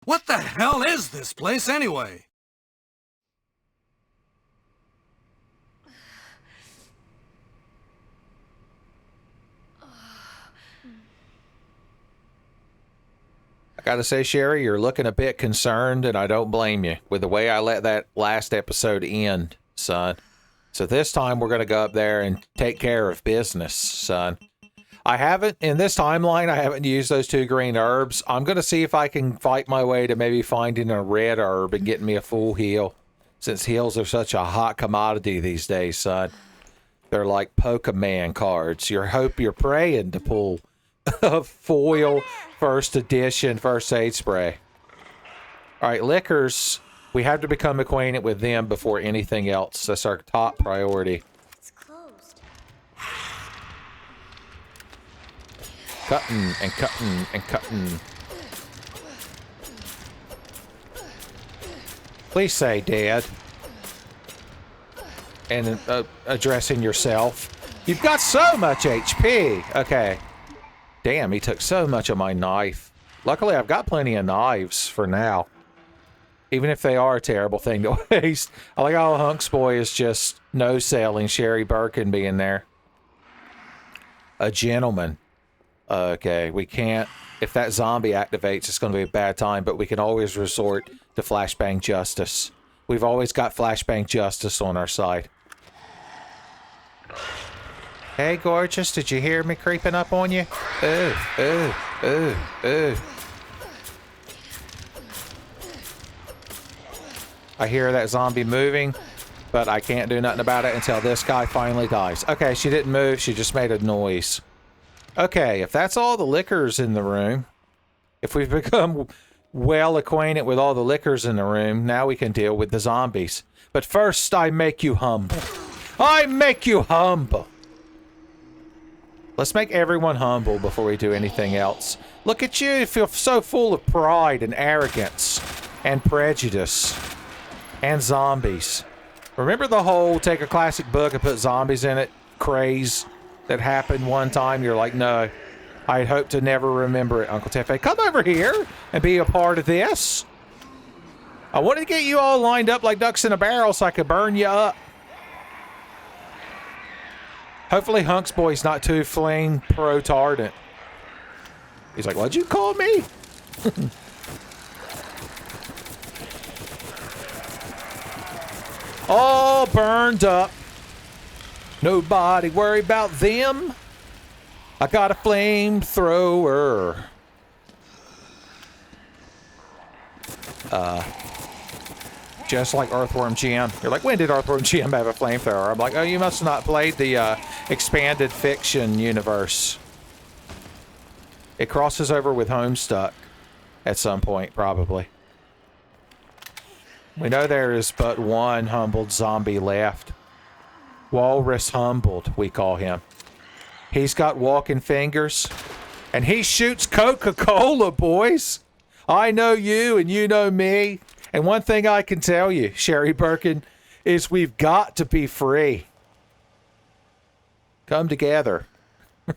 What the hell is this place anyway? I gotta say, Sherry, you're looking a bit concerned, and I don't blame you with the way I let that last episode end, son. So this time we're gonna go up there and take care of business, son. I haven't, in this timeline, I haven't used those 2 green herbs. I'm gonna see if I can fight my way to maybe finding a red herb and getting me a full heal, since heals are such a hot commodity these days, son. They're like Pokemon cards. You're praying to pull a foil first edition first aid spray. All right, liquors. We have to become acquainted with them before anything else. That's our top priority. It's closed. Cutting and cutting and cutting. Please say, Dad. And addressing yourself. You've got so much HP. Okay. Damn, he took so much of my knife. Luckily, I've got plenty of knives for now. Even if they are a terrible thing to waste. I like how Hunks Boy is just no-selling Sherry Birkin being there. A gentleman. Okay, we can't... If that zombie activates, it's going to be a bad time, but we can always resort to flashbang justice. We've always got flashbang justice on our side. Hey, gorgeous, did you hear me creeping up on you? Ooh, ooh, ooh, ooh. I hear that zombie moving, but I can't do nothing about it until this guy finally dies. Okay, she didn't move, she just made a noise. Okay, if that's all the liquors in the room, if we've become well acquainted with all the liquors in the room, now we can deal with the zombies. But first, I make you humble. I make you humble. Let's make everyone humble before we do anything else. Look at you, you feel so full of pride and arrogance and prejudice and zombies. Remember the whole take a classic book and put zombies in it craze that happened one time? You're like, no, I'd hope to never remember it, Uncle Tefe. Come over here and be a part of this. I wanted to get you all lined up like ducks in a barrel so I could burn you up. Hopefully Hunks Boy's not too flame pro-tardant. He's like, what'd you call me? All burned up. Nobody worry about them. I got a flamethrower. Just like Earthworm Jim. You're like, when did Earthworm Jim have a flamethrower? I'm like, oh, you must have not played the expanded fiction universe. It crosses over with Homestuck at some point, probably. We know there is but one humbled zombie left. Walrus Humbled, we call him. He's got walking fingers, and he shoots Coca-Cola, boys. I know you, and you know me. And one thing I can tell you, Sherry Birkin, is we've got to be free. Come together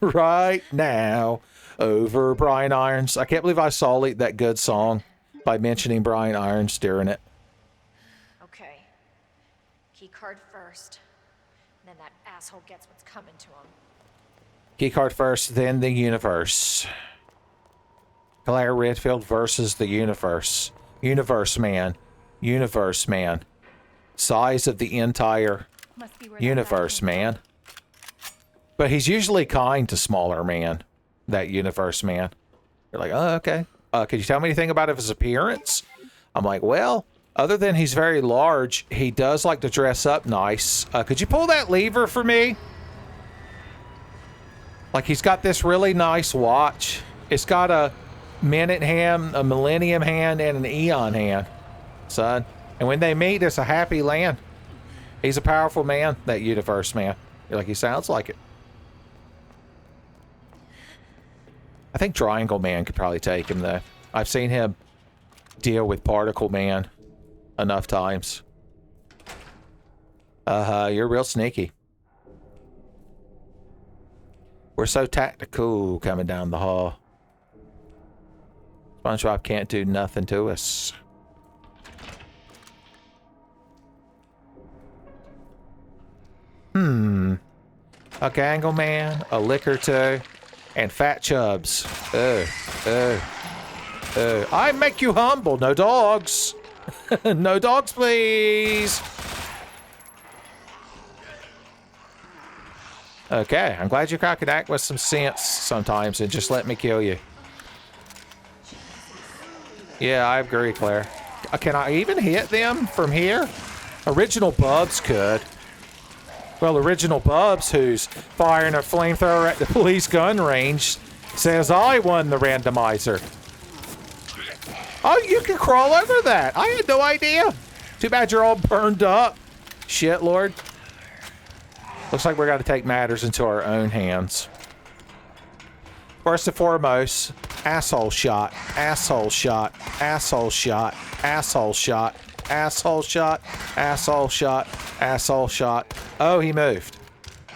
right now over Brian Irons. I can't believe I sullied that good song by mentioning Brian Irons during it. Okay. Key card first. Then that asshole gets what's coming to him. Keycard first, then the universe. Claire Redfield versus the universe. Universe man. Universe man. Size of the entire universe man. But he's usually kind to smaller man. That universe man. You're like, oh, okay. Could you tell me anything about his appearance? I'm like, well, other than he's very large, he does like to dress up nice. Could you pull that lever for me? Like, he's got this really nice watch. It's got a minute hand, a millennium hand, and an eon hand, son. And when they meet, it's a happy land. He's a powerful man, that universe man. You're like, he sounds like it. I think Triangle Man could probably take him, though. I've seen him deal with Particle Man enough times. You're real sneaky. We're so tactical coming down the hall. SpongeBob can't do nothing to us. A Gangle Man, a Lick or Two, and Fat Chubs. I make you humble. No dogs. No dogs, please. Okay, I'm glad you could act with some sense sometimes and just let me kill you. Yeah, I agree, Claire. Can I even hit them from here? Original Bubs could. Well, Original Bubs, who's firing a flamethrower at the police gun range, says I won the randomizer. Oh, you can crawl over that. I had no idea. Too bad you're all burned up. Shit, Lord. Looks like we're going to take matters into our own hands. First and foremost, asshole shot, asshole shot, asshole shot, asshole shot, asshole shot, asshole shot, asshole shot. Oh, he moved.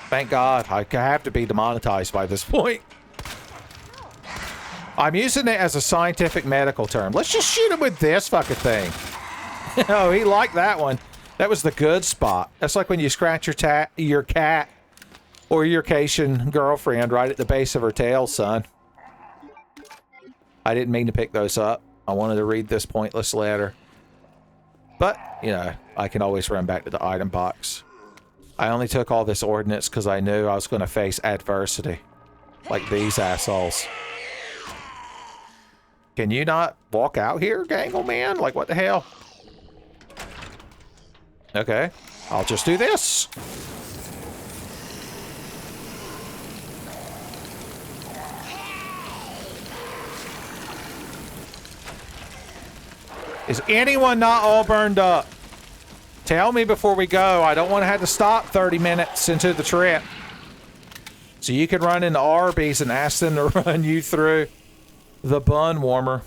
Thank God. I have to be demonetized by this point. I'm using it as a scientific medical term. Let's just shoot him with this fucking thing. Oh, he liked that one. That was the good spot. That's like when you scratch your cat or your Cajun girlfriend right at the base of her tail, son. I didn't mean to pick those up. I wanted to read this pointless letter. But, you know, I can always run back to the item box. I only took all this ordnance because I knew I was going to face adversity. Like these assholes. Can you not walk out here, Gangle Man? Like, what the hell? Okay, I'll just do this. Is anyone not all burned up? Tell me before we go. I don't want to have to stop 30 minutes into the trip. So you can run into Arby's and ask them to run you through the bun warmer.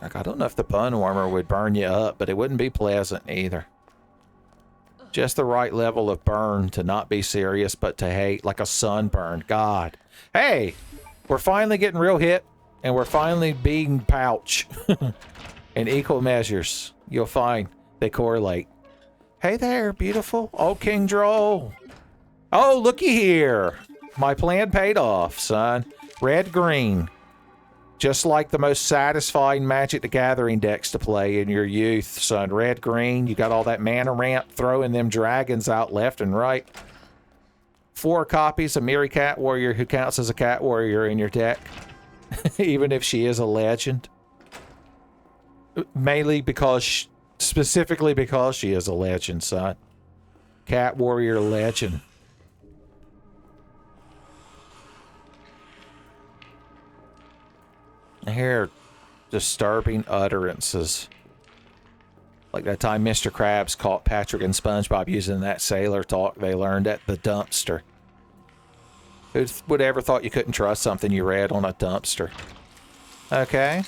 Like, I don't know if the bun warmer would burn you up, but it wouldn't be pleasant either. Just the right level of burn to not be serious, but to hate, like a sunburn. God. Hey, we're finally getting real hit, and we're finally being pouch. In equal measures. You'll find they correlate. Hey there, beautiful. Oh, King Droll. Oh, looky here. My plan paid off, son. Red, green. Just like the most satisfying Magic the Gathering decks to play in your youth, son. Red, green, you got all that mana ramp throwing them dragons out left and right. 4 copies of Miri Cat Warrior who counts as a Cat Warrior in your deck. Even if she is a legend. Mainly because, specifically because she is a legend, son. Cat Warrior legend. I hear disturbing utterances. Like that time Mr. Krabs caught Patrick and SpongeBob using that sailor talk they learned at the dumpster. Who would ever thought you couldn't trust something you read on a dumpster? Okay.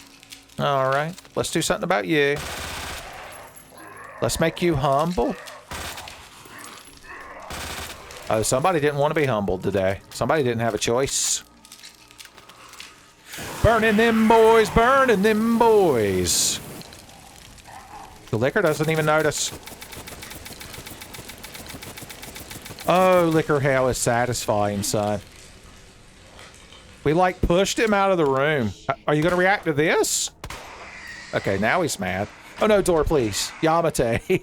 Alright. Let's do something about you. Let's make you humble. Oh, somebody didn't want to be humbled today. Somebody didn't have a choice. Burning them boys, burning them boys. The liquor doesn't even notice. Oh, liquor hell is satisfying, son. We like pushed him out of the room. Are you going to react to this? Okay, now he's mad. Oh no, door, please. Yamate.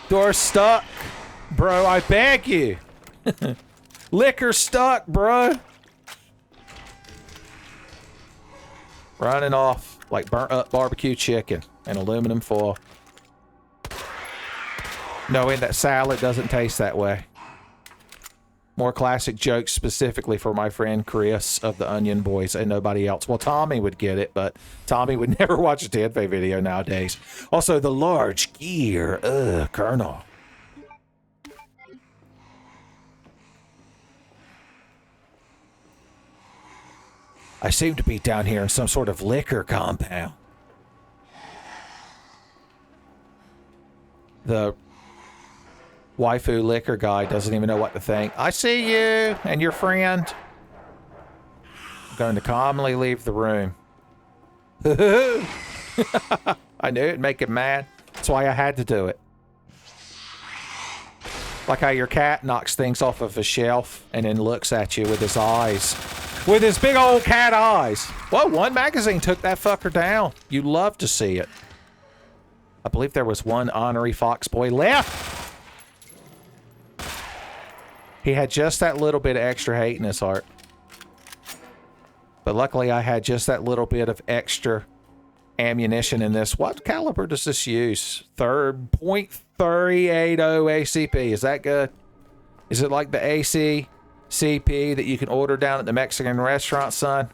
Door stuck. Bro, I beg you. Liquor stuck, bro. Running off like burnt up barbecue chicken in aluminum foil. Knowing that salad doesn't taste that way. More classic jokes specifically for my friend Chris of the Onion Boys and nobody else. Well, Tommy would get it, but Tommy would never watch a Tenfei video nowadays. Also, the large gear. Ugh, Colonel. I seem to be down here in some sort of liquor compound. The waifu liquor guy doesn't even know what to think. I see you and your friend. I'm going to calmly leave the room. I knew it'd make him mad. That's why I had to do it. Like how your cat knocks things off of a shelf and then looks at you with his eyes. With his big old cat eyes. Whoa, one magazine took that fucker down. You love to see it. I believe there was one honorary fox boy left. He had just that little bit of extra hate in his heart. But luckily I had just that little bit of extra ammunition in this. What caliber does this use? .380 ACP. Is that good? Is it like the ACCP that you can order down at the Mexican restaurant, son?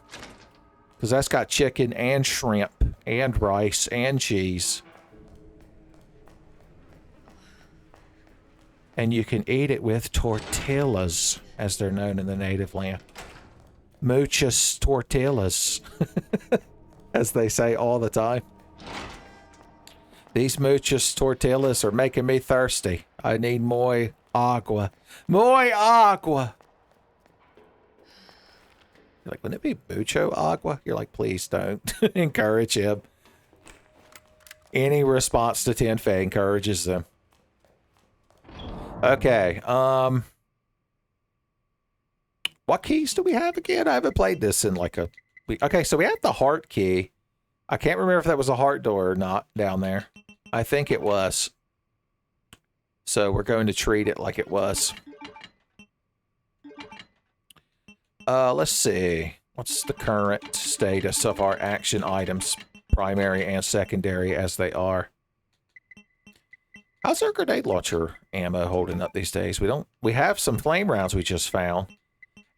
Because that's got chicken and shrimp and rice and cheese. And you can eat it with tortillas, as they're known in the native land. Muchas tortillas. As they say all the time. These muchas tortillas are making me thirsty. I need muy agua. Muy agua! You're like, wouldn't it be mucho agua? You're like, please don't encourage him. Any response to Tenfei encourages them. Okay, what keys do we have again? I haven't played this in like a week. Okay, so we have the heart key. I can't remember if that was a heart door or not down there. I think it was. So we're going to treat it like it was. Let's see. What's the current status of our action items, primary and secondary as they are? How's our grenade launcher ammo holding up these days? We have some flame rounds we just found.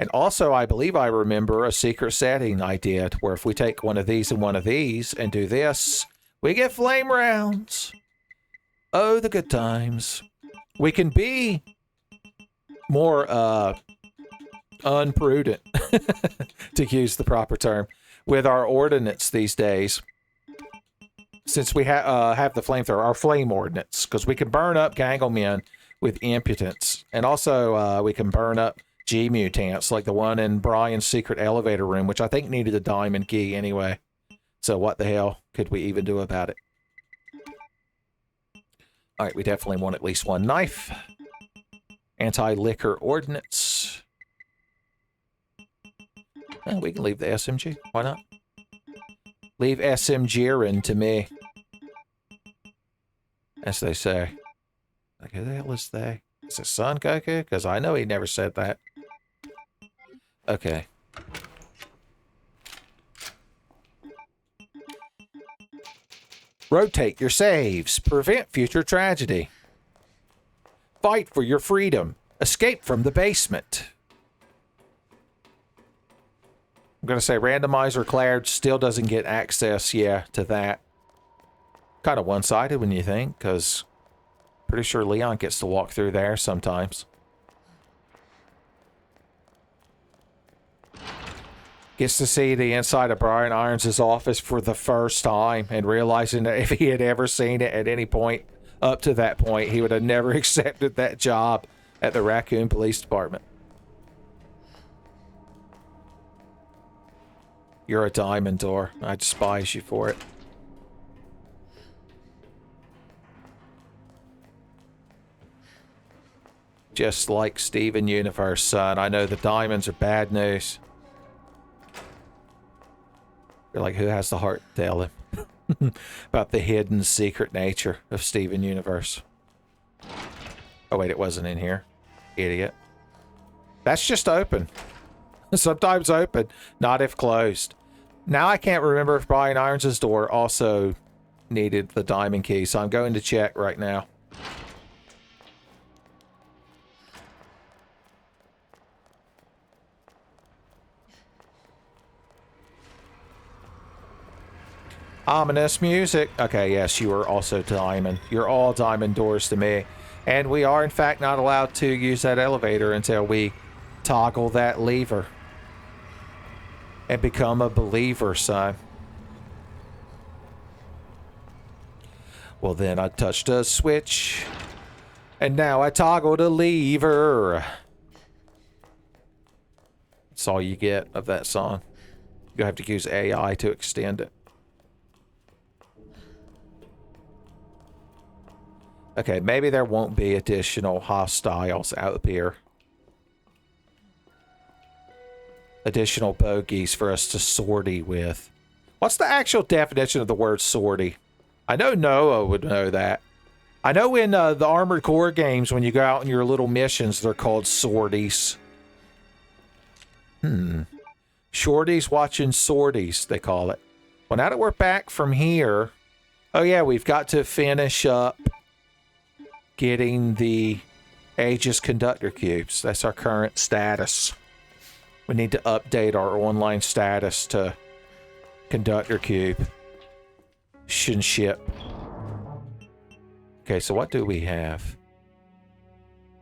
And also, I believe I remember a secret setting I did where if we take one of these and one of these and do this, we get flame rounds. Oh, the good times. We can be more unprudent, to use the proper term, with our ordnance these days. Since we have the flamethrower, our flame ordnance, because we can burn up Ganglemen with impotence. And also, we can burn up G-mutants, like the one in Brian's secret elevator room, which I think needed a diamond key anyway. So what the hell could we even do about it? Alright, we definitely want at least one knife. Anti-liquor ordnance. We can leave the SMG. Why not? Leave SMG'ing to me. As they say. Like, who the hell is they? Is it Son Goku? Because I know he never said that. Okay. Rotate your saves. Prevent future tragedy. Fight for your freedom. Escape from the basement. I'm going to say randomizer Claire still doesn't get access, to that. Kind of one-sided when you think, because pretty sure Leon gets to walk through there sometimes. Gets to see the inside of Brian Irons' office for the first time and realizing that if he had ever seen it at any point up to that point, he would have never accepted that job at the Raccoon Police Department. You're a diamond door. I despise you for it. Just like Steven Universe, son. I know the diamonds are bad news. You're like, who has the heart to tell him about the hidden secret nature of Steven Universe? Oh, wait, it wasn't in here. Idiot. That's just open. Sometimes open, not if closed. Now I can't remember if Brian Irons' door also needed the diamond key, so I'm going to check right now. Ominous music. Okay, yes, you are also diamond. You're all diamond doors to me. And we are, in fact, not allowed to use that elevator until we toggle that lever. And become a believer, son. Well, then I touched a switch. And now I toggled a lever. That's all you get of that song. You have to use AI to extend it. Okay, maybe there won't be additional hostiles out here. Additional bogeys for us to sortie with. What's the actual definition of the word sortie? I know Noah would know that. I know in the Armored Core games, when you go out on your little missions, they're called sorties. Shorties watching sorties, they call it. Well, now that we're back from here... Oh yeah, we've got to finish up getting the Aegis conductor cubes. That's our current status. We need to update our online status to conductor cube. Ship. Okay, so what do we have?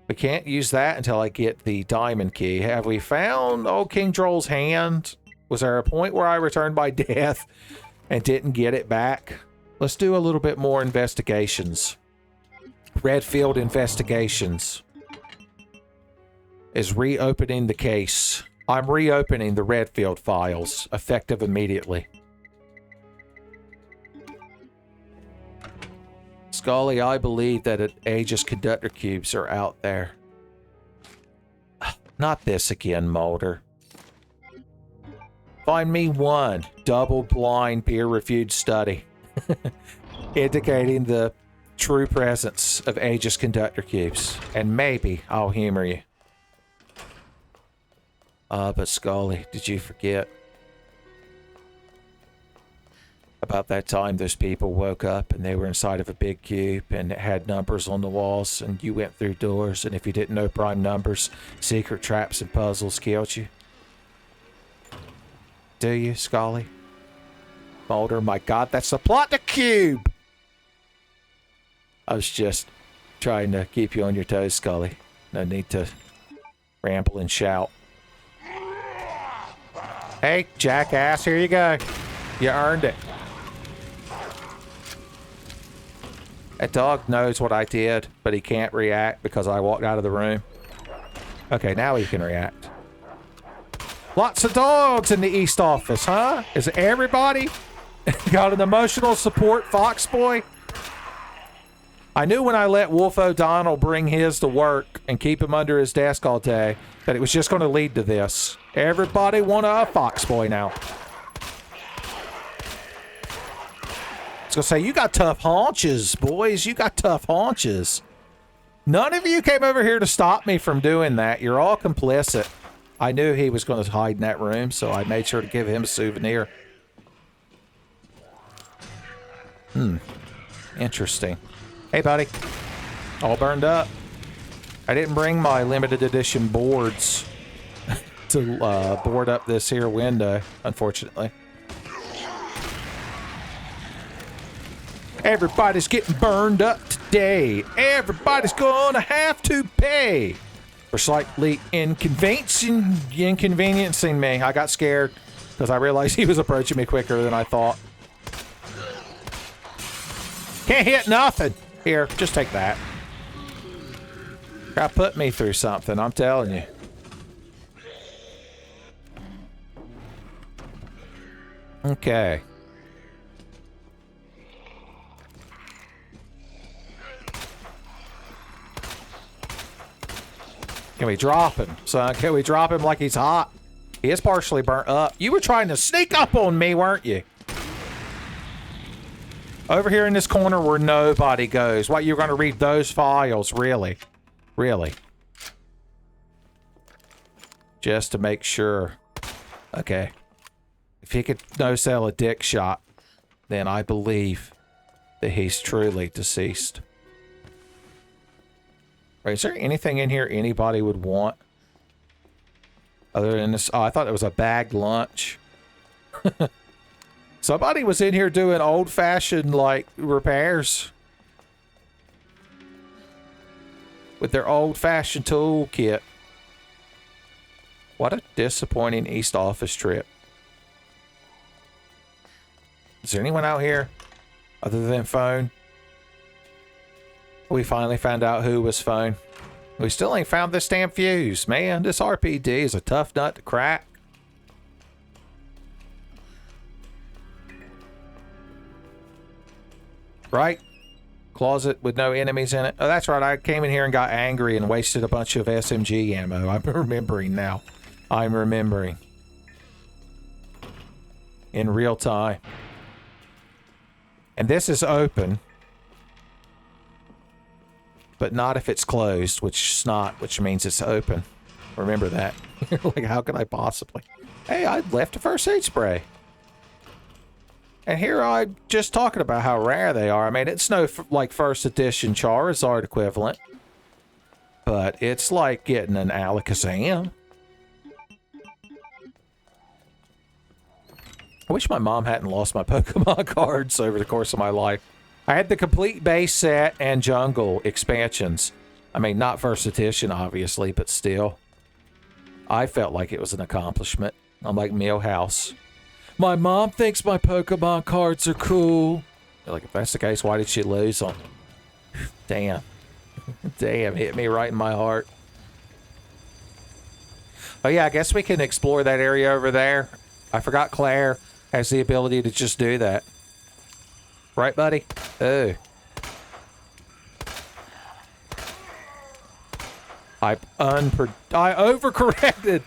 We can't use that until I get the diamond key. Have we found old King Droll's hand? Was there a point where I returned by death and didn't get it back? Let's do a little bit more investigations. Redfield investigations is reopening the case. I'm reopening the Redfield files, effective immediately. Scully, I believe that Aegis conductor cubes are out there. Not this again, Mulder. Find me one double-blind peer-reviewed study indicating the true presence of Aegis conductor cubes, and maybe I'll humor you. But Scully, did you forget about that time those people woke up and they were inside of a big cube and it had numbers on the walls and you went through doors, and if you didn't know prime numbers, secret traps and puzzles killed you? Do you, Scully? Mulder, my God, that's the plot to Cube! I was just trying to keep you on your toes, Scully. No need to ramble and shout. Hey, jackass, here you go. You earned it. That dog knows what I did, but he can't react because I walked out of the room. Okay, now he can react. Lots of dogs in the East office, huh? Is everybody got an emotional support fox boy? I knew when I let Wolf O'Donnell bring his to work and keep him under his desk all day that it was just going to lead to this. Everybody want a fox boy now. I was going to say, you got tough haunches, boys. You got tough haunches. None of you came over here to stop me from doing that. You're all complicit. I knew he was going to hide in that room, so I made sure to give him a souvenir. Interesting. Hey, buddy. All burned up. I didn't bring my limited edition boards to board up this here window, unfortunately. Everybody's getting burned up today. Everybody's gonna have to pay for slightly inconveniencing me. I got scared because I realized he was approaching me quicker than I thought. Can't hit nothing. Here, just take that. Gotta put me through something, I'm telling you. Okay. Can we drop him, son? Can we drop him like he's hot? He is partially burnt up. You were trying to sneak up on me, weren't you? Over here in this corner where nobody goes. What, you're going to read those files? Really? Really? Just to make sure. Okay. If he could no-sell a dick shot, then I believe that he's truly deceased. Right, is there anything in here anybody would want? Other than this... Oh, I thought it was a bagged lunch. Somebody was in here doing old-fashioned, like, repairs. With their old-fashioned toolkit. What a disappointing East office trip. Is there anyone out here other than Phone? We finally found out who was Phone. We still ain't found this damn fuse. Man, this RPD is a tough nut to crack. Right? Closet with no enemies in it. Oh, that's right. I came in here and got angry and wasted a bunch of SMG ammo. I'm remembering now. I'm remembering. In real time. And this is open. But not if it's closed, which is not, which means it's open. Remember that. Like, how could I possibly? Hey, I left a first aid spray. And here I'm just talking about how rare they are. I mean, it's no, like, first edition Charizard equivalent. But it's like getting an Alakazam. I wish my mom hadn't lost my Pokemon cards over the course of my life. I had the complete base set and jungle expansions. I mean, not first edition, obviously, but still. I felt like it was an accomplishment. I'm like Millhouse. My mom thinks my Pokemon cards are cool. Like, if that's the case, why did she lose them? Damn. Damn, hit me right in my heart. Oh yeah, I guess we can explore that area over there. I forgot Claire has the ability to just do that. Right, buddy? Oh. I overcorrected.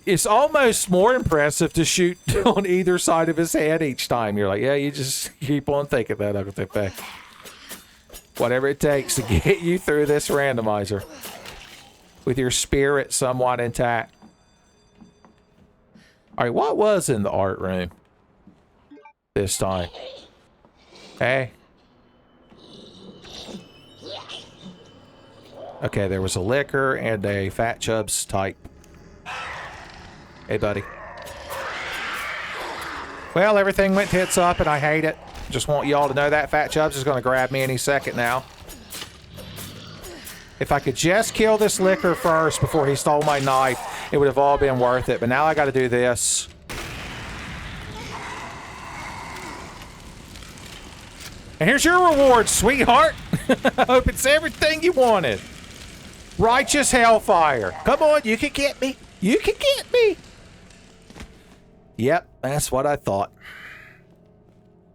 It's almost more impressive to shoot on either side of his head each time. You're like, yeah, you just keep on thinking that, Uncle Tepe. Whatever it takes to get you through this randomizer. With your spirit somewhat intact. Alright, what was in the art room? This time. Hey. Okay, there was a liquor and a Fat Chubs type. Hey, buddy. Well, everything went tits up and I hate it. Just want y'all to know that Fat Chubs is going to grab me any second now. If I could just kill this liquor first before he stole my knife, it would have all been worth it. But now I got to do this. And here's your reward, sweetheart. I hope it's everything you wanted. Righteous hellfire. Come on, you can get me. You can get me. Yep, that's what I thought.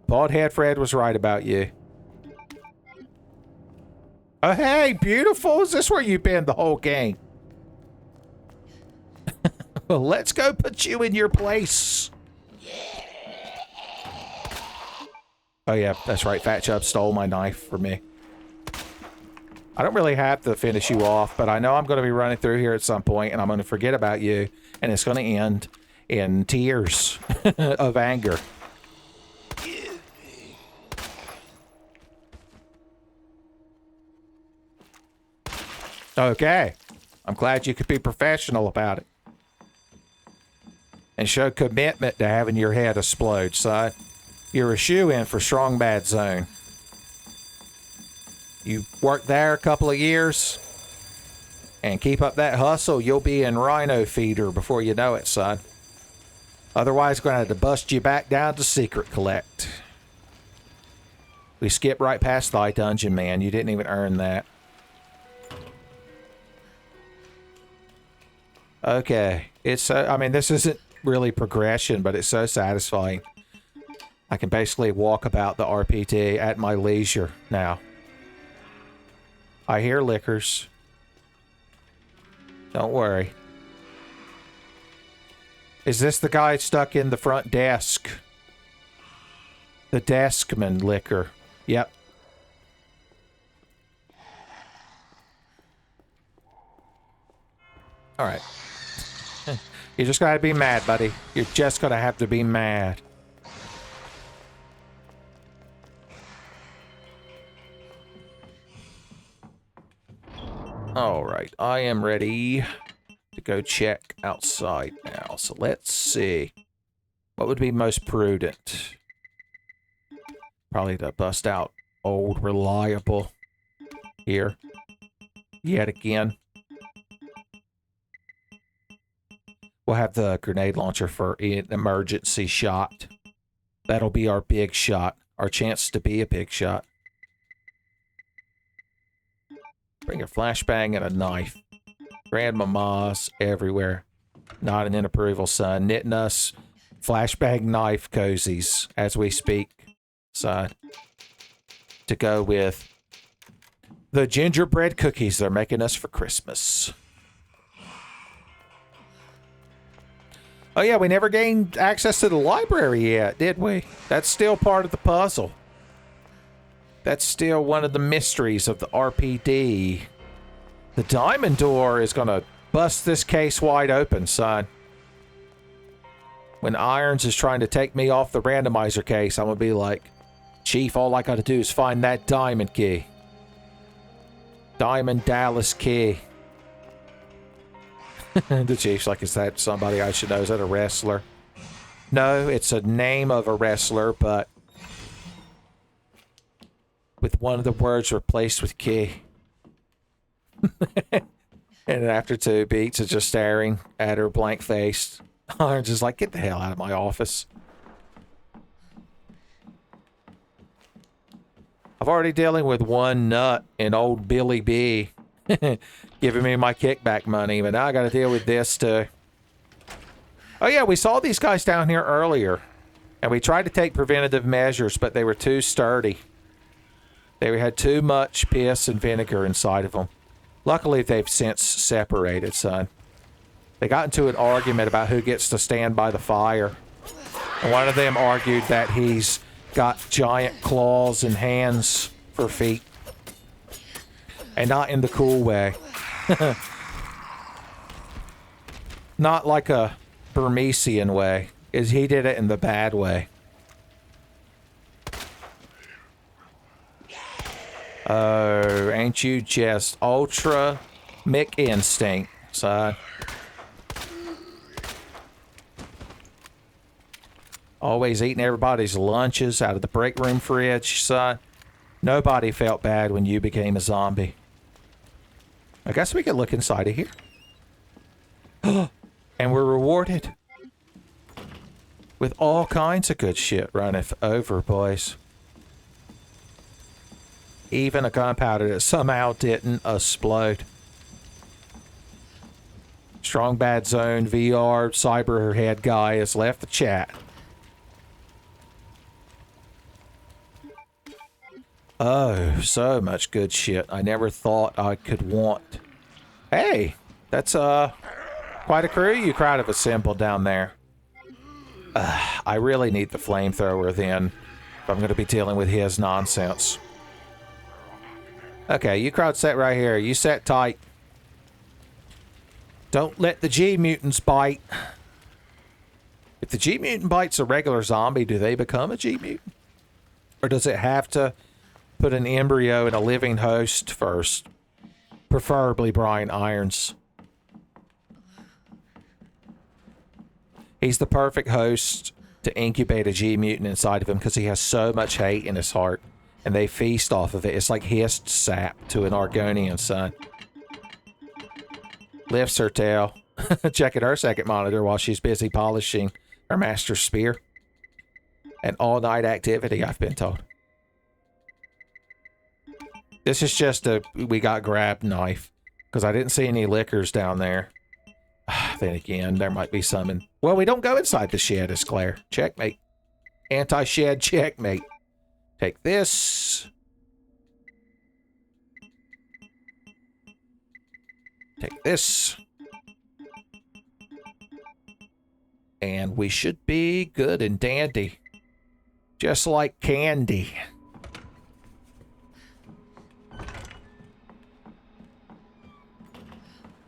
Baldhead Fred was right about you. Oh, hey, beautiful. Is this where you've been the whole game? Well, let's go put you in your place. Oh, yeah, that's right. Fat Chub stole my knife from me. I don't really have to finish you off, but I know I'm going to be running through here at some point, and I'm going to forget about you, and it's going to end in tears of anger. Okay. I'm glad you could be professional about it. And show commitment to having your head explode, son. You're a shoo-in for Strong Bad Zone. You work there a couple of years and keep up that hustle, you'll be in Rhino Feeder before you know it, son. Otherwise, going to have to bust you back down to Secret Collect. We skipped right past thy dungeon, man. You didn't even earn that. Okay. It's, I mean, this isn't really progression, but it's so satisfying. I can basically walk about the RPT at my leisure now. I hear liquors. Don't worry. Is this the guy stuck in the front desk? The deskman liquor. Yep. Alright. You just gotta be mad, buddy. You're just gonna have to be mad. Alright, I am ready to go check outside now. So let's see. What would be most prudent? Probably to bust out old reliable here. Yet again. We'll have the grenade launcher for an emergency shot. That'll be our big shot. Our chance to be a big shot. Bring a flashbang and a knife. Grandmama's everywhere. Not an inapproval, son. Knitting us flashbang knife cozies as we speak, son. to go with the gingerbread cookies they're making us for Christmas. Oh yeah, we never gained access to the library yet, did we? That's still part of the puzzle. That's still one of the mysteries of the RPD. The diamond door is gonna bust this case wide open, son. When Irons is trying to take me off the randomizer case, I'm gonna be like, Chief, all I gotta do is find that diamond key. Diamond Dallas key. The Chief's like, is that somebody I should know? Is that a wrestler? No, it's a name of a wrestler, but with one of the words replaced with key. And after 2 beats of just staring at her blank-faced, Irons is like, get the hell out of my office. I've already dealing with one nut and old Billy B giving me my kickback money, but now I got to deal with this too. Oh yeah, we saw these guys down here earlier, and we tried to take preventative measures, but they were too sturdy. They had too much piss and vinegar inside of them. Luckily, they've since separated, son. They got into an argument about who gets to stand by the fire. And one of them argued that he's got giant claws and hands for feet. And not in the cool way. Not like a Burmesian way. He did it in the bad way. Oh, ain't you just ultra Mick instinct, son? Always eating everybody's lunches out of the break room fridge, son. Nobody felt bad when you became a zombie. I guess we could look inside of here. And we're rewarded with all kinds of good shit runneth over, boys. Even a gunpowder that somehow didn't explode. Strong Bad Zone VR cyber head guy has left the chat. Oh, so much good shit I never thought I could want. Hey, that's quite a crew you crowd have assembled down there. I really need the flamethrower then, if I'm going to be dealing with his nonsense. Okay, you crowd set right here. You set tight. Don't let the G-mutants bite. If the G-mutant bites a regular zombie, do they become a G-mutant? Or does it have to put an embryo in a living host first? Preferably Brian Irons. He's the perfect host to incubate a G-mutant inside of him because he has so much hate in his heart. And they feast off of it. It's like hissed sap to an Argonian, son. Lifts her tail. Checking her second monitor while she's busy polishing her master spear. An all-night activity, I've been told. This is just a we got grabbed knife. Because I didn't see any liquors down there. Then again, there might be some in... Well, we don't go inside the shed, is Claire. Checkmate. Anti-shed checkmate. Take this. Take this. And we should be good and dandy. Just like candy.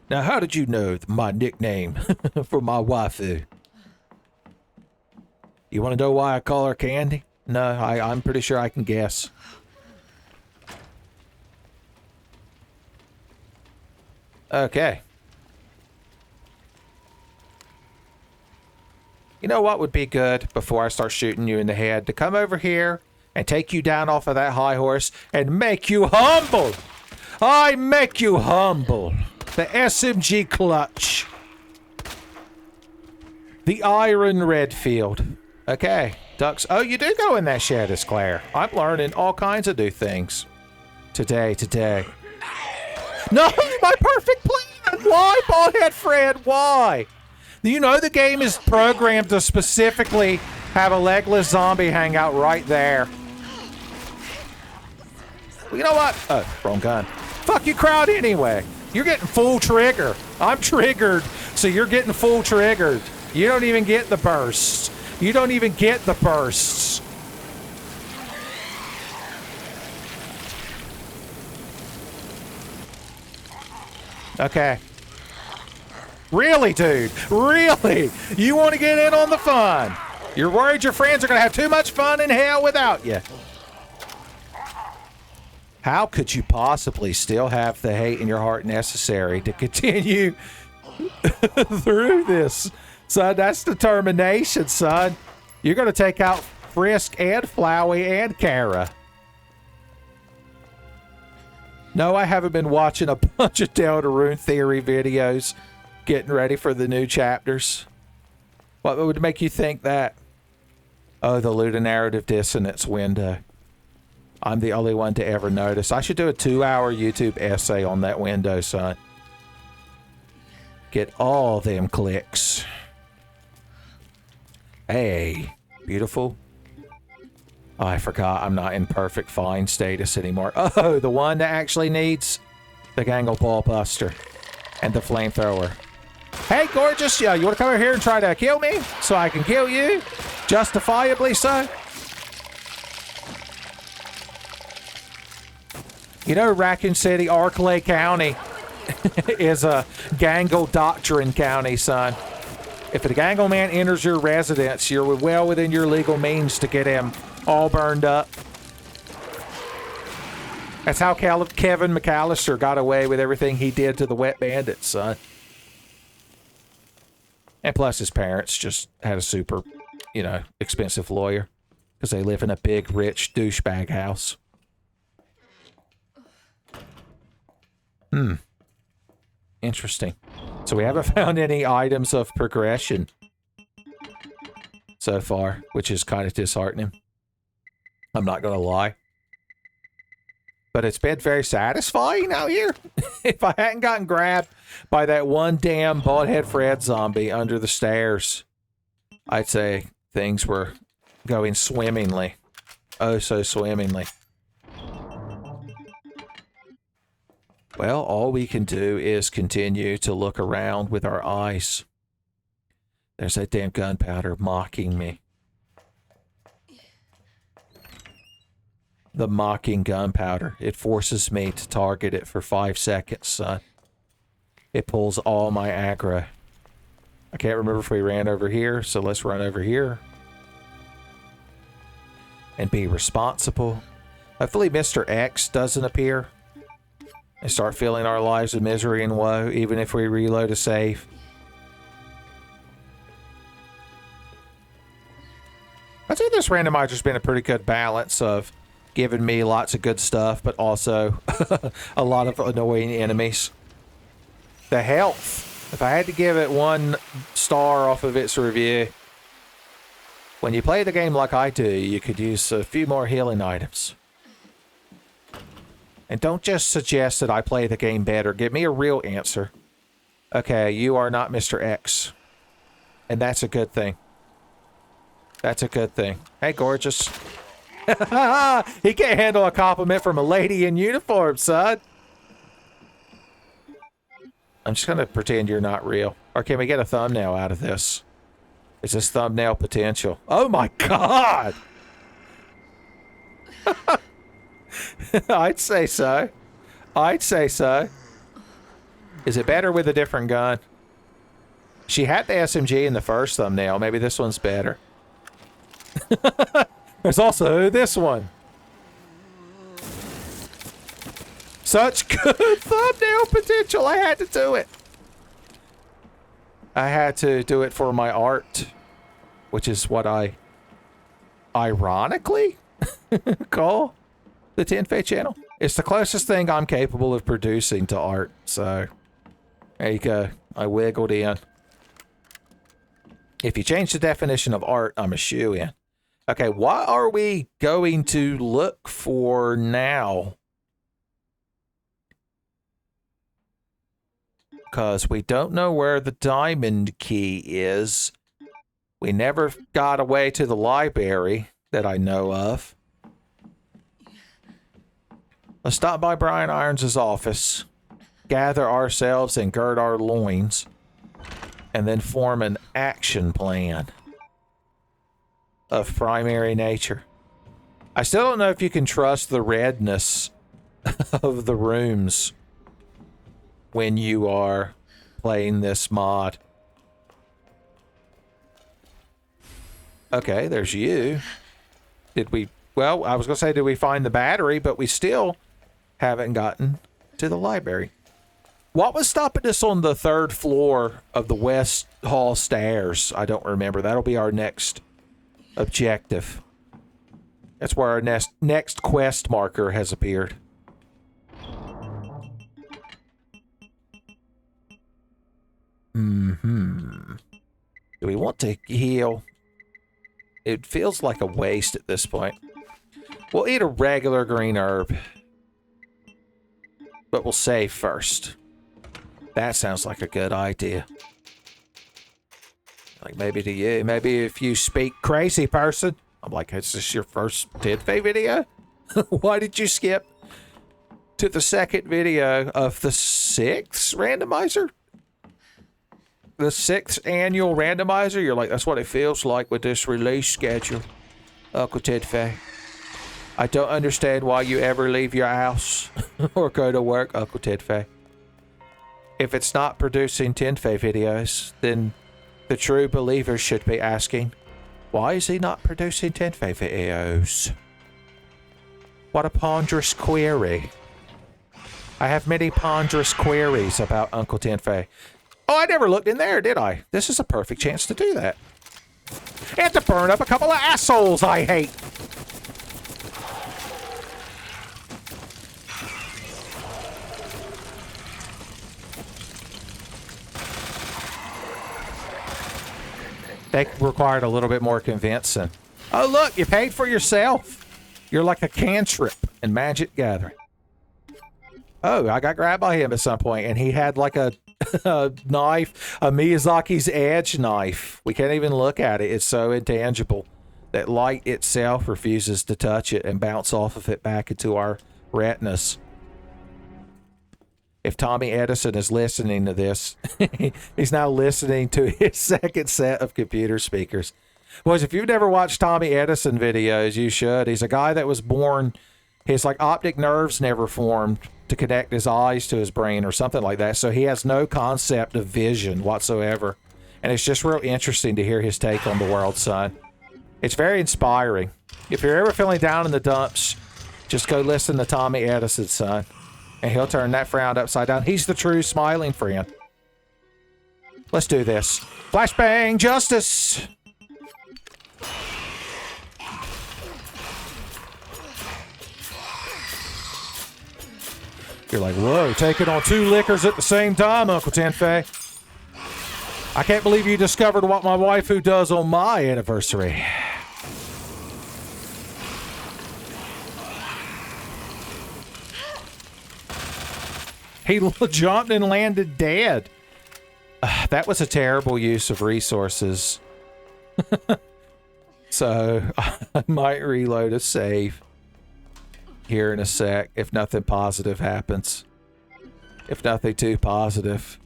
Now, how did you know my nickname for my waifu? You want to know why I call her Candy? No, I'm pretty sure I can guess. Okay. You know what would be good before I start shooting you in the head? To come over here and take you down off of that high horse and make you humble. I make you humble. The SMG clutch. The Iron Redfield. Okay. Ducks. Oh, you do go in that shed, is Claire. I'm learning all kinds of new things. Today. No, my perfect plan! Why, baldhead Fred? Why? Do you know the game is programmed to specifically have a legless zombie hang out right there? Well, you know what? Oh, wrong gun. Fuck you, crowd, anyway. You're getting full trigger. I'm triggered, so you're getting full triggered. You don't even get the bursts. You don't even get the bursts. Okay. Really, dude? Really? You want to get in on the fun? You're worried your friends are going to have too much fun in hell without you. How could you possibly still have the hate in your heart necessary to continue through this? Son, that's determination, son. You're going to take out Frisk and Flowey and Kara. No, I haven't been watching a bunch of Deltarune theory videos getting ready for the new chapters. What would make you think that? Oh, the ludonarrative dissonance window. I'm the only one to ever notice. I should do a 2-hour YouTube essay on that window, son. Get all them clicks. Hey, beautiful. Oh, I forgot I'm not in perfect fine status anymore. Oh, the one that actually needs the Gangle Ball Buster and the flamethrower. Hey, gorgeous, yeah, you want to come over here and try to kill me so I can kill you? Justifiably so? You know, Raccoon City, Arklay County is a Gangle Doctrine County, son. If the Gangle Man enters your residence, you're well within your legal means to get him all burned up. That's how Kevin McAllister got away with everything he did to the Wet Bandits, son. And plus his parents just had a super, you know, expensive lawyer because they live in a big, rich douchebag house. Interesting. So we haven't found any items of progression so far, which is kind of disheartening. I'm not going to lie. But it's been very satisfying out here. If I hadn't gotten grabbed by that one damn bald-head Fred zombie under the stairs, I'd say things were going swimmingly. Oh, so swimmingly. Well, all we can do is continue to look around with our eyes. There's that damn gunpowder mocking me. The mocking gunpowder. It forces me to target it for 5 seconds, son. It pulls all my aggro. I can't remember if we ran over here, so let's run over here. And be responsible. Hopefully Mr. X doesn't appear. And start filling our lives with misery and woe, even if we reload a save. I'd say this randomizer's been a pretty good balance of giving me lots of good stuff, but also a lot of annoying enemies. The health. If I had to give it 1 star off of its review, when you play the game like I do, you could use a few more healing items. And don't just suggest that I play the game better. Give me a real answer. Okay, you are not Mr. X. And that's a good thing. That's a good thing. Hey, gorgeous. He can't handle a compliment from a lady in uniform, son. I'm just going to pretend you're not real. Or can we get a thumbnail out of this? Is this thumbnail potential? Oh my god! I'd say so. I'd say so. Is it better with a different gun? She had the SMG in the first thumbnail. Maybe this one's better. There's also this one. Such good thumbnail potential. I had to do it. I had to do it for my art, which is what I ironically call the 10 Fay channel. It's the closest thing I'm capable of producing to art. So there you go. I wiggled in. If you change the definition of art, I'm a shoo-in. Okay, what are we going to look for now? Because we don't know where the diamond key is. We never got away to the library that I know of. Let's stop by Brian Irons' office, gather ourselves and gird our loins, and then form an action plan of primary nature. I still don't know if you can trust the redness of the rooms when you are playing this mod. Okay, there's you. Did we... Well, I was going to say, did we find the battery? But we still haven't gotten to the library. What was stopping us on the 3rd floor of the West Hall stairs? I don't remember. That'll be our next objective. That's where our next quest marker has appeared. Do we want to heal? It feels like a waste at this point. We'll eat a regular green herb. But we'll save first. That sounds like a good idea. Like maybe to you. Maybe if you speak crazy person. I'm like, is this your first Tidfay video? Why did you skip to the 2nd video of the 6th randomizer? The 6th annual randomizer? You're like, that's what it feels like with this release schedule, Uncle Tidfay. I don't understand why you ever leave your house or go to work, Uncle Tidfay. If it's not producing Tidfay videos, then the true believers should be asking, why is he not producing Tidfay videos? What a ponderous query. I have many ponderous queries about Uncle Tidfay. Oh, I never looked in there, did I? This is a perfect chance to do that. And to burn up a couple of assholes I hate. They required a little bit more convincing. Oh, look, you paid for yourself. You're like a cantrip in Magic Gathering. Oh, I got grabbed by him at some point, and he had like a knife, a Miyazaki's Edge knife. We can't even look at it. It's so intangible that light itself refuses to touch it and bounce off of it back into our retinas. If Tommy Edison is listening to this, he's now listening to his 2nd set of computer speakers. Boys, if you've never watched Tommy Edison videos, you should. He's a guy that was born, his like optic nerves never formed to connect his eyes to his brain or something like that. So he has no concept of vision whatsoever. And it's just real interesting to hear his take on the world, son. It's very inspiring. If you're ever feeling down in the dumps, just go listen to Tommy Edison, son. And he'll turn that frown upside down. He's the true smiling friend. Let's do this. Flashbang justice! You're like, whoa, taking on 2 liquors at the same time, Uncle Tidfay. I can't believe you discovered what my waifu does on my anniversary. He jumped and landed dead. That was a terrible use of resources. So I might reload a save here in a sec if nothing positive happens. If nothing too positive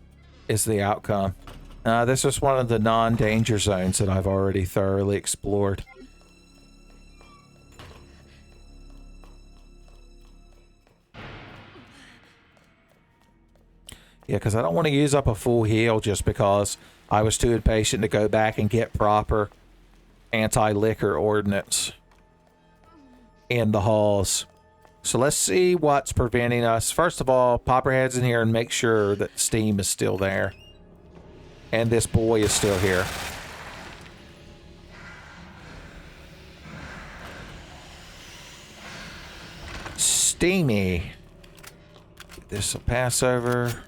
is the outcome. This was one of the non-danger zones that I've already thoroughly explored. Yeah, because I don't want to use up a full heal just because I was too impatient to go back and get proper anti-liquor ordnance in the halls. So let's see what's preventing us. First of all, pop our heads in here and make sure that steam is still there. And this boy is still here. Steamy. This will pass over.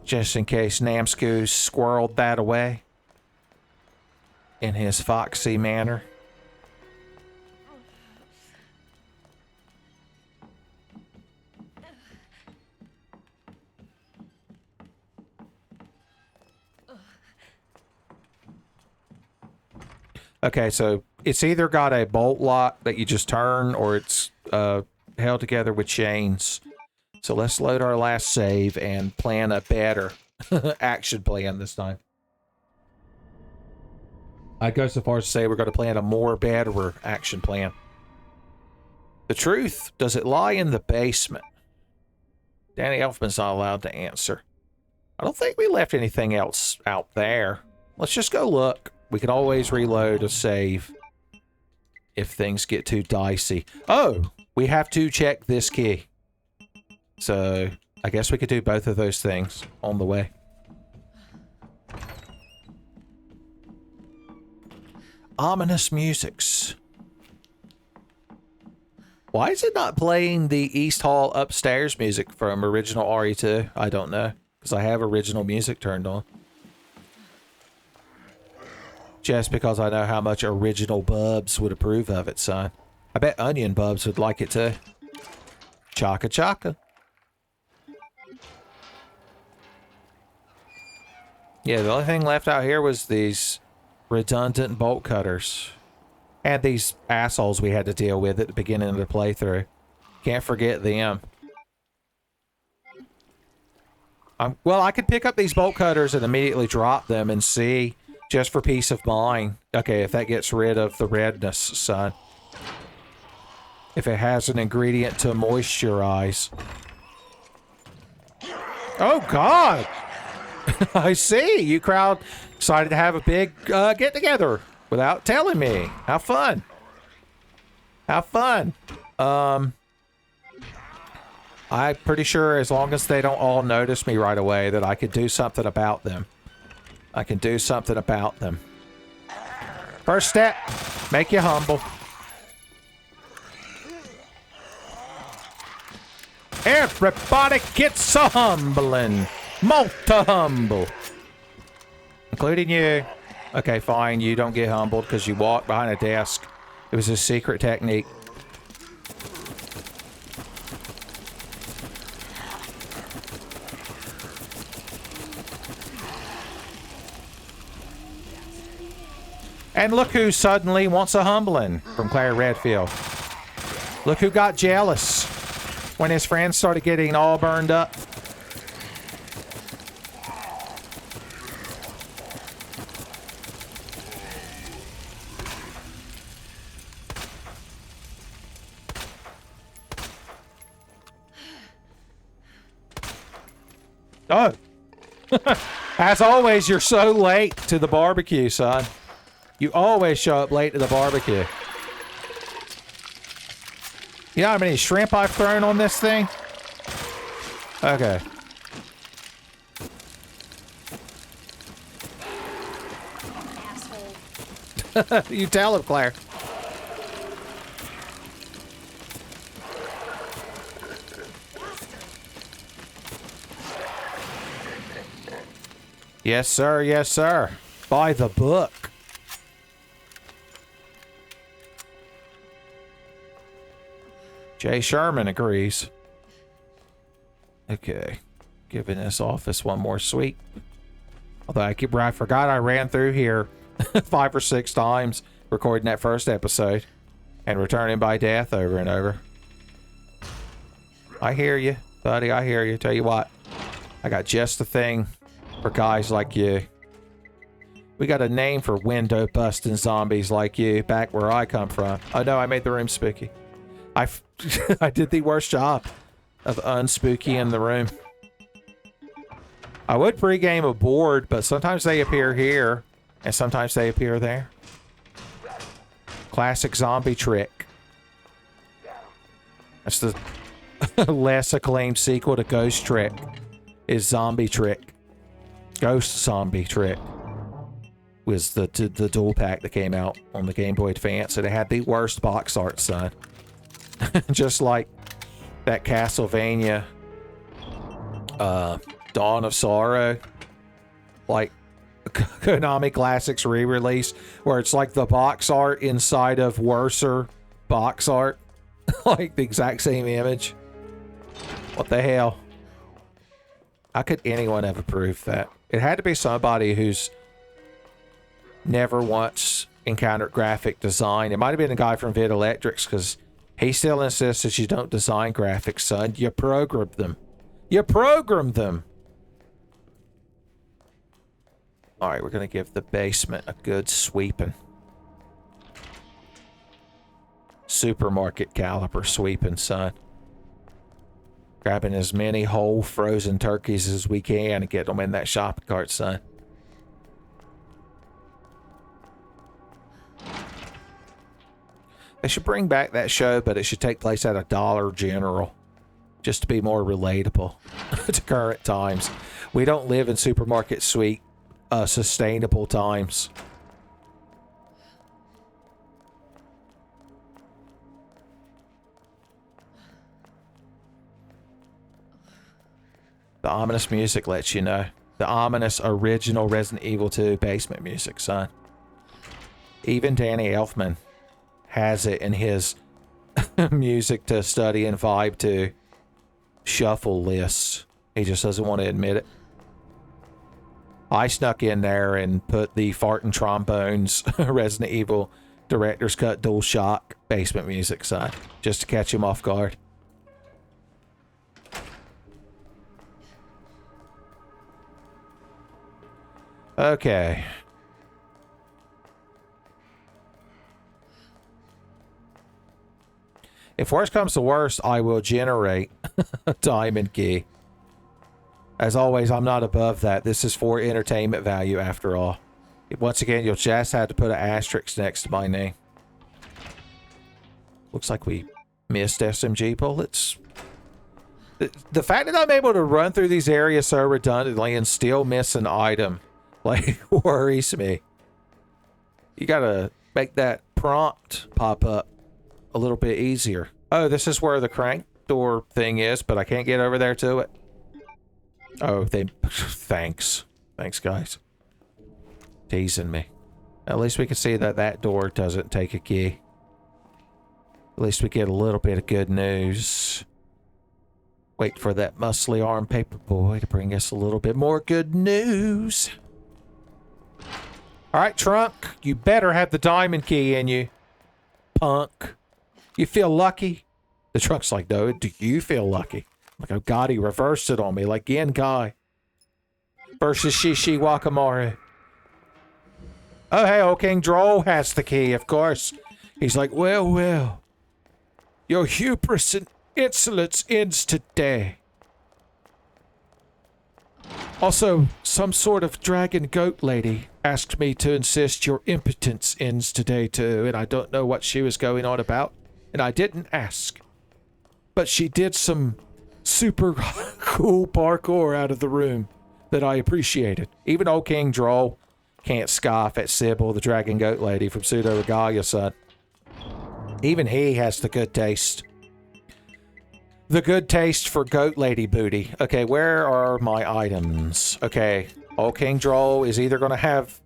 Just in case Namsku squirreled that away in his foxy manner. Okay, so It's either got a bolt lock that you just turn, or it's held together with chains. So let's load our last save and plan a better action plan this time. I'd go so far as to say we're going to plan a more better action plan. The truth, does it lie in the basement? Danny Elfman's not allowed to answer. I don't think we left anything else out there. Let's just go look. We can always reload a save if things get too dicey. Oh, we have to check this key. So I guess we could do both of those things on the way. Ominous musics. Why is it not playing the East Hall upstairs music from original RE2? I don't know, because I have original music turned on. Just because I know how much original Bubs would approve of it, son. I bet Onion Bubs would like it too. Chaka chaka. Yeah, the only thing left out here was these redundant bolt cutters. And these assholes we had to deal with at the beginning of the playthrough. Can't forget them. Well, I could pick up these bolt cutters and immediately drop them and see, just for peace of mind. Okay, if that gets rid of the redness, son. If it has an ingredient to moisturize. Oh, God! I see. You crowd decided to have a big get-together without telling me. How fun. How fun. I'm pretty sure as long as they don't all notice me right away that I could do something about them. I can do something about them. First step, make you humble. Everybody gets a humbling. Multi-humble. Including you. Okay, fine. You don't get humbled because you walk behind a desk. It was a secret technique. And look who suddenly wants a humbling from Claire Redfield. Look who got jealous when his friends started getting all burned up. Oh. As always, you're so late to the barbecue, son. You always show up late to the barbecue. You know how many shrimp I've thrown on this thing? Okay. Asshole. You tell him, Claire. Yes, sir. Yes, sir. By the book. Jay Sherman agrees. Okay. Giving this office one more sweep. Although I forgot I ran through here 5 or 6 times recording that first episode and returning by death over and over. I hear you, buddy. I hear you. Tell you what, I got just the thing for guys like you. We got a name for window busting zombies like you back where I come from. Oh no, I made the room spooky. I did the worst job of unspookying the room. I would pregame a board, but sometimes they appear here and sometimes they appear there. Classic zombie trick. That's the less acclaimed sequel to Ghost Trick. Is Zombie Trick. Ghost Zombie Trick was the dual pack that came out on the Game Boy Advance, and it had the worst box art, son. Just like that Castlevania Dawn of Sorrow, like Konami Classics re-release, where it's like the box art inside of worser box art. Like the exact same image. What the hell? How could anyone have approved that? It had to be somebody who's never once encountered graphic design. It might have been a guy from Vid Electrics, because he still insists that you don't design graphics, son. You program them. You program them. All right, we're going to give the basement a good sweeping. Supermarket caliber sweeping, son. Grabbing as many whole frozen turkeys as we can and get them in that shopping cart, son. They should bring back that show, but it should take place at a Dollar General. Just to be more relatable to current times. We don't live in supermarket suite sustainable times. The ominous music lets you know. The ominous original Resident Evil 2 basement music, son. Even Danny Elfman has it in his music to study and vibe to shuffle lists. He just doesn't want to admit it. I snuck in there and put the farting trombones Resident Evil Director's Cut Dual Shock basement music, son, just to catch him off guard. Okay. If worst comes to worst, I will generate a diamond key. As always, I'm not above that. This is for entertainment value after all. Once again, you'll just have to put an asterisk next to my name. Looks like we missed SMG bullets. The fact that I'm able to run through these areas so redundantly and still miss an item, like, worries me. You gotta make that prompt pop up a little bit easier. Oh, this is where the crank door thing is, but I can't get over there to it. Oh, thanks. Thanks, guys. Teasing me. At least we can see that that door doesn't take a key. At least we get a little bit of good news. Wait for that muscly arm paper boy to bring us a little bit more good news. All right, trunk. You better have the diamond key in you, punk. You feel lucky? The trunk's like, no, do you feel lucky? Like, oh God, he reversed it on me, like Genkai versus Shishi Wakamaru. Oh, hey, old King Droll has the key, of course. He's like, well, your hubris and insolence ends today. Also, some sort of dragon goat lady asked me to insist your impotence ends today too, and I don't know what she was going on about, and I didn't ask. But she did some super cool parkour out of the room that I appreciated. Even old King Droll can't scoff at Sybil, the dragon goat lady from Pseudo Regalia, son. Even he has the good taste. The good taste for goat lady booty. Okay, where are my items? Okay, old King Droll is either going to have...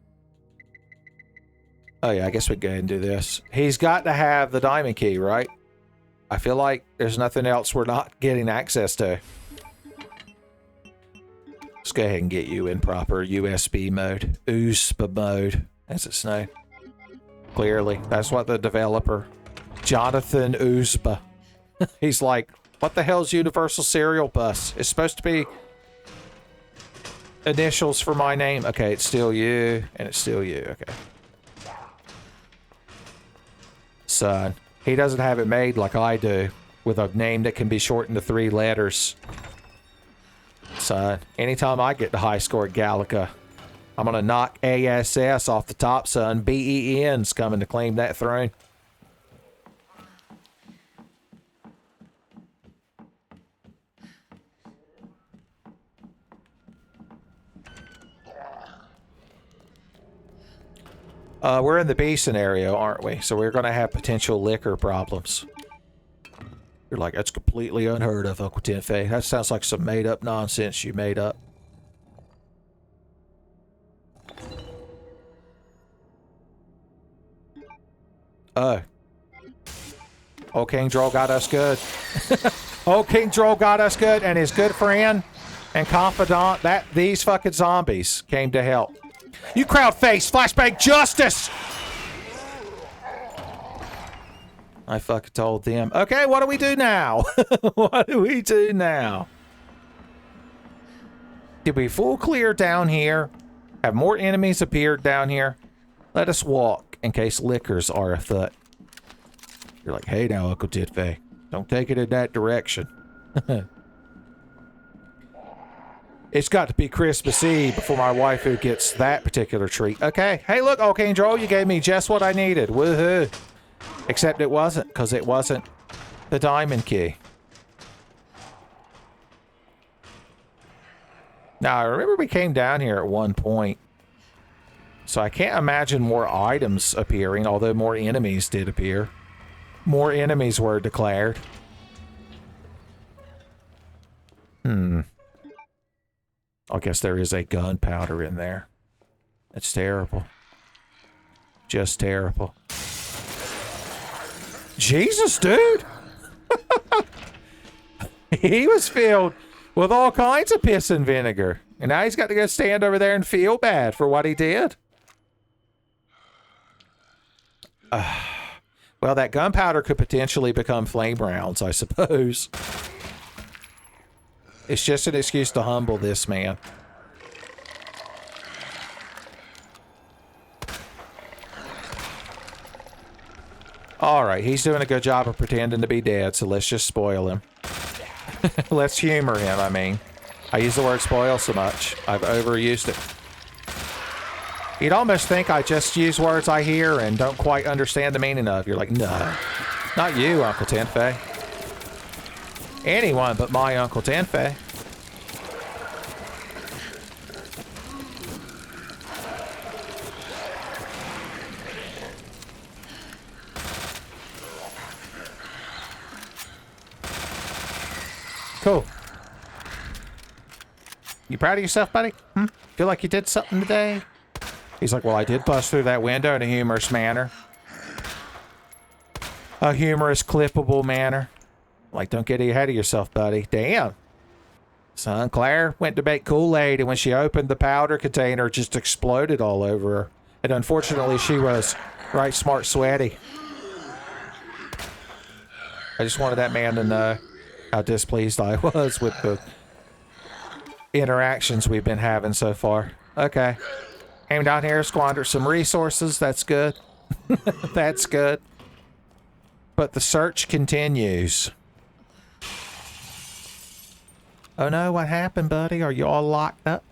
Oh yeah, I guess we can go ahead and do this. He's got to have the diamond key, right? I feel like there's nothing else we're not getting access to. Let's go ahead and get you in proper USB mode. USB mode, as it's known. Clearly, that's what the developer, Jonathan Uzba, he's like, what the hell's Universal Serial Bus? It's supposed to be initials for my name. Okay, it's still you, and it's still you. Okay. Son. He doesn't have it made like I do, with a name that can be shortened to 3 letters. Son, anytime I get the high score at Gallica, I'm gonna knock ASS off the top, son. BEN's coming to claim that throne. We're in the B scenario, aren't we? So we're going to have potential liquor problems. You're like, that's completely unheard of, Uncle Tenfei. That sounds like some made-up nonsense you made up. Old King Droll got us good. Old King Droll got us good, and his good friend and confidant, these fucking zombies came to help. You crowd face, flashbang justice! I fucking told them. Okay, what do we do now? What do we do now? Did we full clear down here? Have more enemies appeared down here? Let us walk in case lickers are afoot. You're like, hey now, Uncle Titfay. Don't take it in that direction. It's got to be Christmas Eve before my waifu gets that particular treat. Okay. Hey, look, Archangel, you gave me just what I needed. Woohoo. Except it wasn't, because it wasn't the diamond key. Now, I remember we came down here at one point. So I can't imagine more items appearing, although more enemies did appear. More enemies were declared. I guess there is a gunpowder in there. That's terrible. Just terrible. Jesus, dude! He was filled with all kinds of piss and vinegar. And now he's got to go stand over there and feel bad for what he did. Well, that gunpowder could potentially become flame rounds, I suppose. It's just an excuse to humble this man. Alright, he's doing a good job of pretending to be dead, so let's just spoil him. Let's humor him, I mean. I use the word spoil so much. I've overused it. You'd almost think I just use words I hear and don't quite understand the meaning of. You're like, no. Not you, Uncle Tenfei. Anyone but my Uncle Tenfei. Cool. You proud of yourself, buddy? Feel like you did something today? He's like, well, I did bust through that window in a humorous manner. A humorous, clippable manner. Like, don't get ahead of yourself, buddy. Damn. Son, Claire went to make Kool-Aid, and when she opened the powder container, it just exploded all over her. And unfortunately, she was right smart sweaty. I just wanted that man to know how displeased I was with the interactions we've been having so far. Okay. Came down here, squandered some resources. That's good. That's good. But the search continues. Oh no, what happened, buddy? Are you all locked up?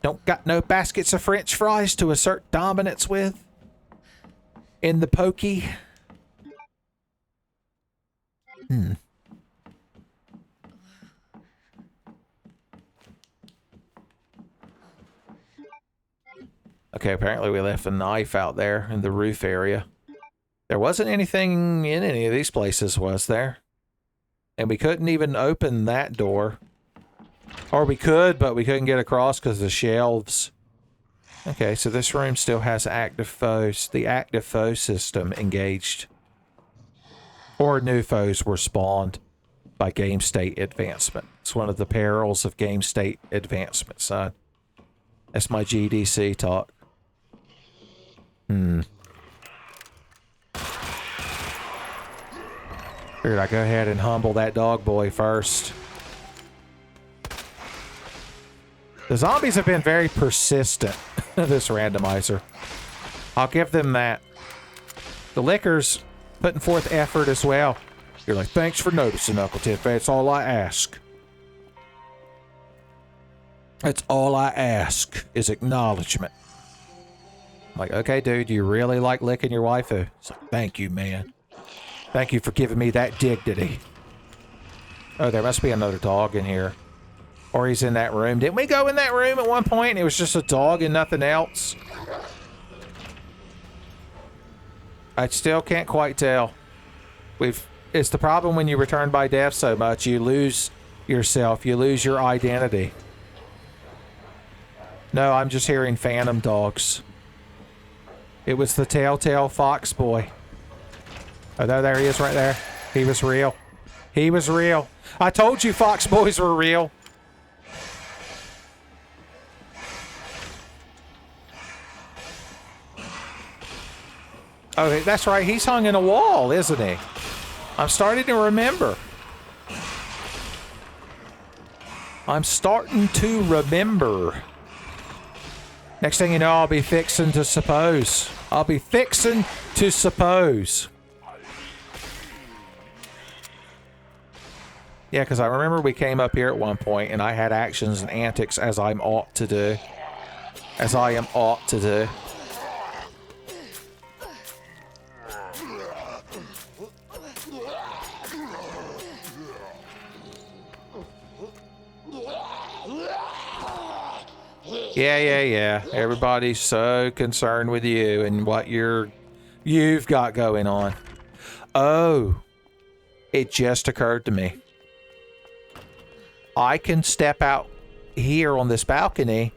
Don't got no baskets of French fries to assert dominance with? In the pokey? Okay, apparently we left a knife out there in the roof area. There wasn't anything in any of these places, was there? And we couldn't even open that door. Or we could, but we couldn't get across because of the shelves. Okay, so this room still has active foes. The active foe system engaged. Or new foes were spawned by game state advancement. It's one of the perils of game state advancement, son. That's my GDC talk. Figured I'd go ahead and humble that dog boy first. The zombies have been very persistent, this randomizer. I'll give them that. The lickers putting forth effort as well. You're like, thanks for noticing, Uncle Tiffany. That's all I ask. That's all I ask is acknowledgement. I'm like, okay, dude, you really like licking your waifu? It's like, thank you, man. Thank you for giving me that dignity. Oh, there must be another dog in here. Or he's in that room. Didn't we go in that room at one point and it was just a dog and nothing else? I still can't quite tell. It's the problem when you return by death so much. You lose yourself. You lose your identity. No, I'm just hearing phantom dogs. It was the telltale fox boy. Oh, there he is right there. He was real. He was real. I told you fox boys were real. Oh, that's right. He's hung in a wall, isn't he? I'm starting to remember. I'm starting to remember. Next thing you know, I'll be fixing to suppose. I'll be fixing to suppose. Yeah, because I remember we came up here at one point and I had actions and antics as I'm ought to do. As I am ought to do. Yeah. Everybody's so concerned with you and what you've got going on. Oh, it just occurred to me. I can step out here on this balcony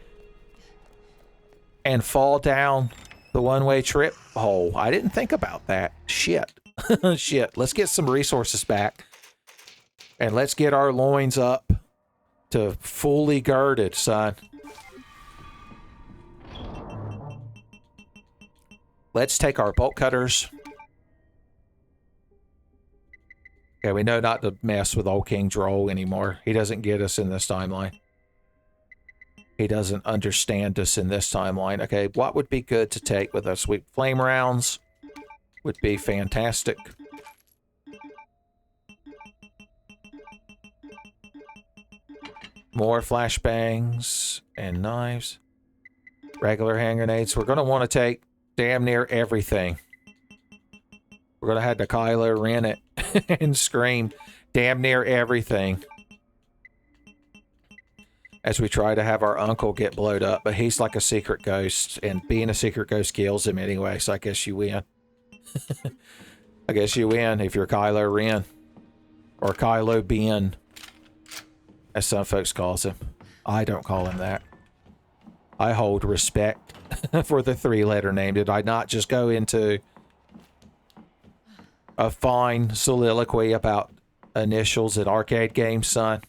and fall down the one-way trip hole. I didn't think about that. Shit. Shit. Let's get some resources back. And let's get our loins up to fully girded, son. Let's take our bolt cutters. Okay, we know not to mess with old King Droll anymore. He doesn't get us in this timeline. He doesn't understand us in this timeline. Okay, what would be good to take with us? Flame rounds would be fantastic. More flashbangs and knives. Regular hand grenades. We're going to want to take damn near everything. We're going to have to Kylo Ren it and scream damn near everything as we try to have our uncle get blowed up. But he's like a secret ghost, and being a secret ghost kills him anyway, so I guess you win. I guess you win if you're Kylo Ren. Or Kylo Ben, as some folks calls him. I don't call him that. I hold respect for the three-letter name. Did I not just go into a fine soliloquy about initials in arcade games, son?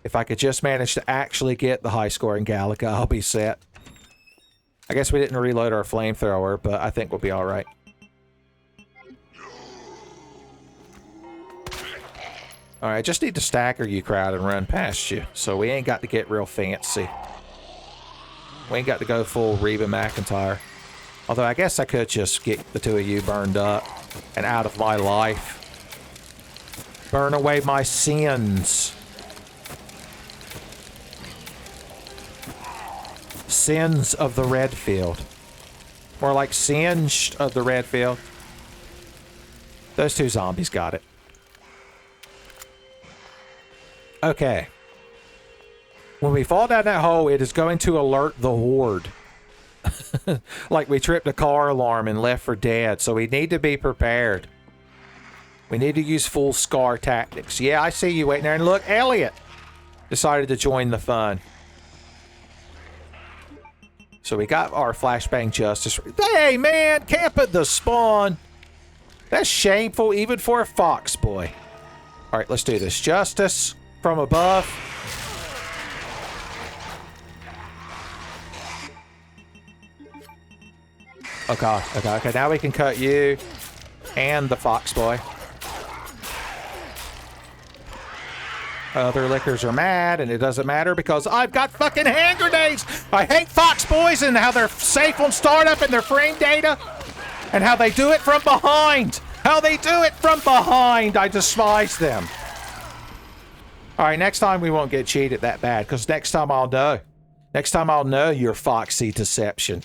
If I could just manage to actually get the high score in Galaga, I'll be set. I guess we didn't reload our flamethrower, but I think we'll be all right. All right, I just need to stagger you, crowd, and run past you. So we ain't got to get real fancy. We ain't got to go full Reba McEntire. Although I guess I could just get the two of you burned up and out of my life. Burn away my sins. Sins of the Redfield. More like singed of the Redfield. Those two zombies got it. Okay. When we fall down that hole, it is going to alert the horde. Like we tripped a car alarm in Left 4 Dead, so we need to be prepared. We need to use full scar tactics. Yeah, I see you waiting there. And look, Elliot decided to join the fun. So we got our flashbang justice. Hey, man, camp at the spawn. That's shameful, even for a fox boy. All right, let's do this. Justice from above. Okay. Now we can cut you and the fox boy. Other lickers are mad, and it doesn't matter because I've got fucking hand grenades. I hate fox boys and how they're safe on startup and their frame data, and how they do it from behind. I despise them. All right, next time we won't get cheated that bad, because next time I'll know. Next time I'll know your foxy deception.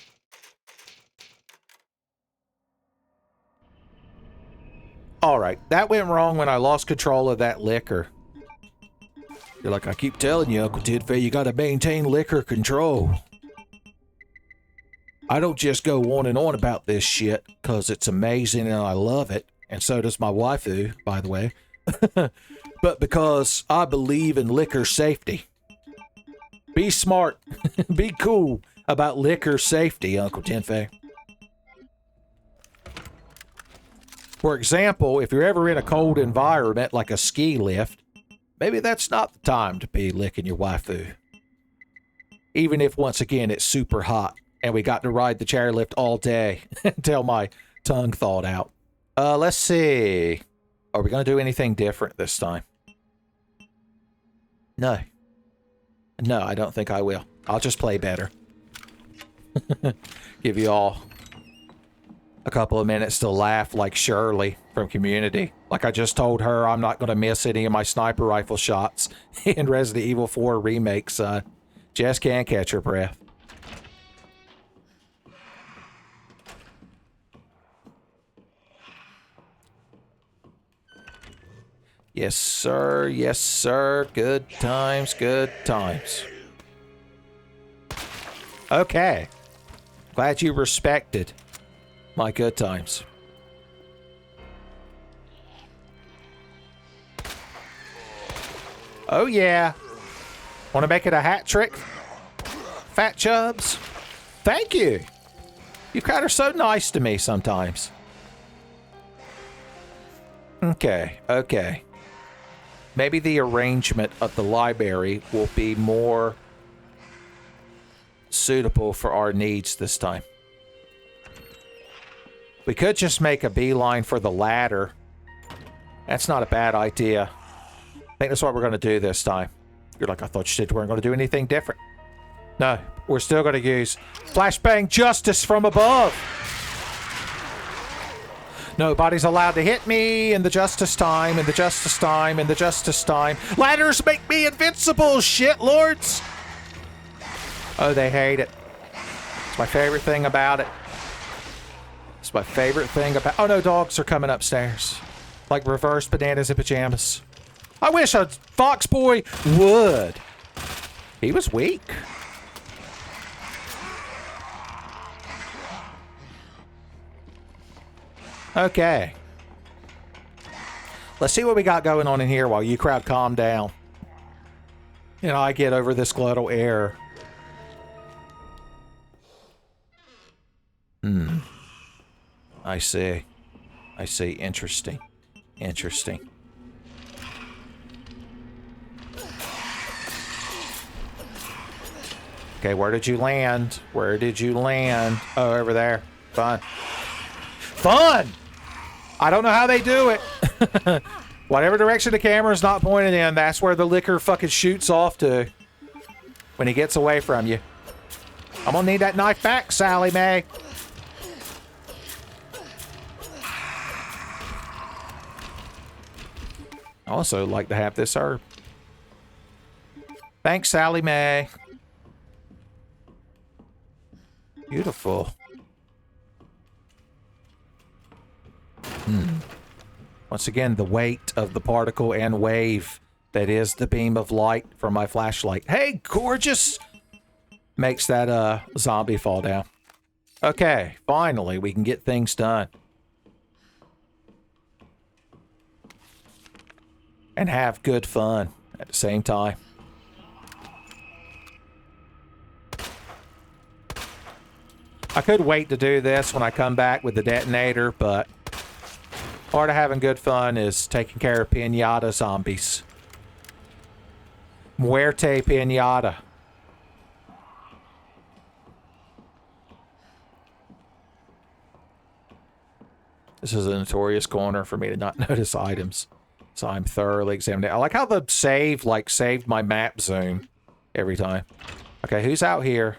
All right, that went wrong when I lost control of that liquor. You're like, I keep telling you, Uncle Tidfay, you gotta maintain liquor control. I don't just go on and on about this shit, because it's amazing and I love it, and so does my waifu, by the way. But because I believe in liquor safety. Be smart. Be cool about liquor safety, Uncle Tidfay. For example, if you're ever in a cold environment like a ski lift, maybe that's not the time to be licking your waifu. Even if, once again, it's super hot And we got to ride the chairlift all day until my tongue thawed out. Let's see. Are we going to do anything different this time? No. No, I don't think I will. I'll just play better. Give you all a couple of minutes to laugh like Shirley from Community. Like I just told her I'm not going to miss any of my sniper rifle shots in Resident Evil 4 Remake, son. Just can't catch her breath. Yes, sir. Yes, sir. Good times, good times. Okay. Glad you respected my good times. Oh, yeah. Want to make it a hat trick? Fat Chubs? Thank you. You guys are so nice to me sometimes. Okay, okay. Maybe the arrangement of the library will be more suitable for our needs this time. We could just make a beeline for the ladder. That's not a bad idea. I think that's what we're going to do this time. You're like, I thought you said we weren't going to do anything different. No, we're still going to use flashbang justice from above. Nobody's allowed to hit me in the justice time, in the justice time, in the justice time. Ladders make me invincible, shitlords! Oh, they hate it. It's my favorite thing about it. It's my favorite thing about... Oh, no, dogs are coming upstairs. Like reverse bananas in pajamas. I wish a fox boy would. He was weak. Okay. Let's see what we got going on in here while you crowd calm down. You know, I get over this glottal air. I see. I see. Interesting. Interesting. Okay, where did you land? Where did you land? Oh, over there. Fun. Fun! I don't know how they do it. Whatever direction the camera's not pointed in, that's where the liquor fucking shoots off to when he gets away from you. I'm gonna need that knife back, Sally Mae. I also like to have this herb. Thanks, Sally Mae. Beautiful. Once again, the weight of the particle and wave that is the beam of light from my flashlight. Hey, gorgeous! Makes that zombie fall down. Okay, finally, we can get things done. And have good fun at the same time. I could wait to do this when I come back with the detonator, but part of having good fun is taking care of pinata zombies. Muerte pinata. This is a notorious corner for me to not notice items. So I'm thoroughly examining it. I like how the save, saved my map zoom every time. Okay, who's out here?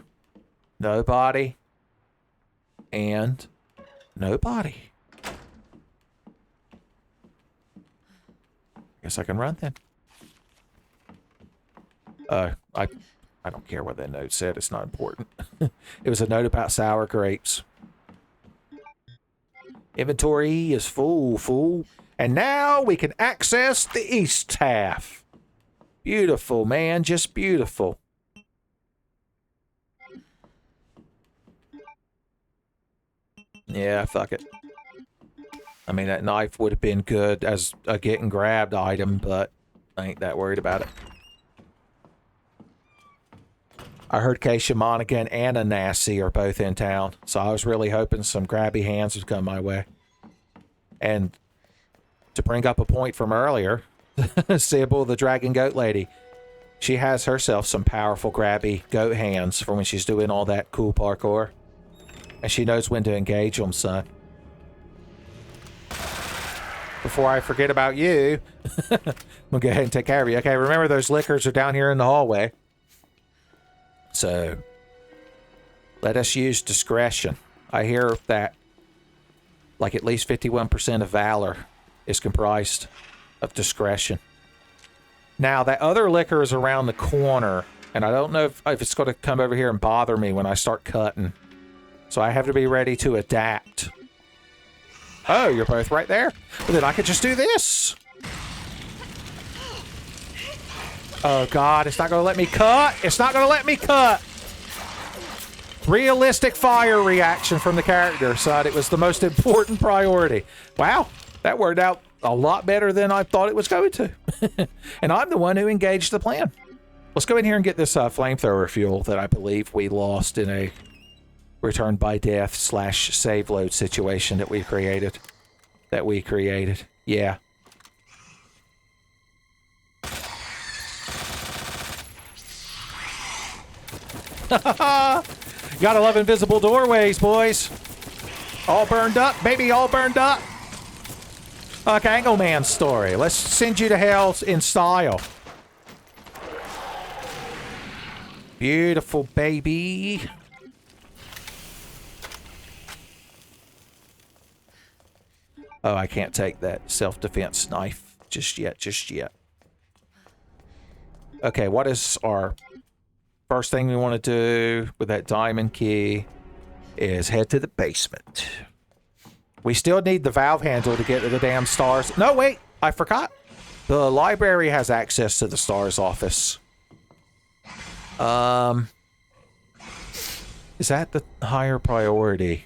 Nobody. And nobody. Guess I can run then. I don't care what that note said. It's not important. It was a note about sour grapes. Inventory is full. And now we can access the east half. Beautiful, man. Just beautiful. Yeah, fuck it. I mean, that knife would have been good as a getting grabbed item, but I ain't that worried about it. I heard Keisha Monaghan and Ananasi are both in town, so I was really hoping some grabby hands would come my way. And to bring up a point from earlier, Sybil, the Dragon Goat Lady, She has herself some powerful grabby goat hands for when she's doing all that cool parkour. And she knows when to engage them, son. Before I forget about you, we'll go ahead and take care of you. Okay, remember those liquors are down here in the hallway. So, let us use discretion. I hear that like at least 51% of valor is comprised of discretion. Now, that other liquor is around the corner, and I don't know if it's going to come over here and bother me when I start cutting. So I have to be ready to adapt. Oh, you're both right there. Well, then I could just do this. Oh, God, it's not going to let me cut. It's not going to let me cut. Realistic fire reaction from the character, son. It was the most important priority. Wow, that worked out a lot better than I thought it was going to. And I'm the one who engaged the plan. Let's go in here and get this flamethrower fuel that I believe we lost in a return by death / save load situation that we created. Yeah. Gotta love invisible doorways, boys. All burned up, baby, all burned up. Like Angleman's story. Let's send you to hell in style. Beautiful, baby. Oh, I can't take that self-defense knife just yet. Okay, what is our first thing we want to do with that diamond key is head to the basement. We still need the valve handle to get to the damn stars. No, wait, I forgot. The library has access to the stars office. Is that the higher priority?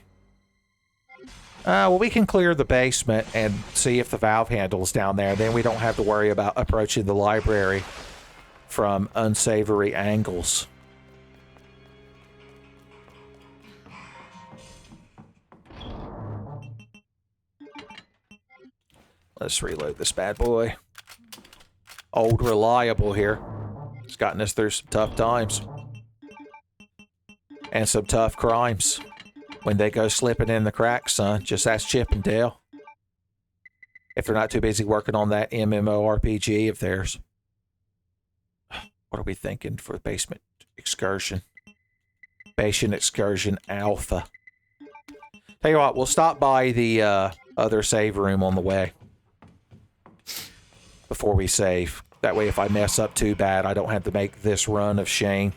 Well, we can clear the basement and see if the valve handle is down there. Then we don't have to worry about approaching the library from unsavory angles. Let's reload this bad boy. Old reliable here. It's gotten us through some tough times. And some tough crimes. When they go slipping in the cracks, son, just ask Chip and Dale. If they're not too busy working on that MMORPG of theirs. What are we thinking for the basement excursion? Basement excursion alpha. Tell you what, we'll stop by the other save room on the way. Before we save. That way if I mess up too bad, I don't have to make this run of shame.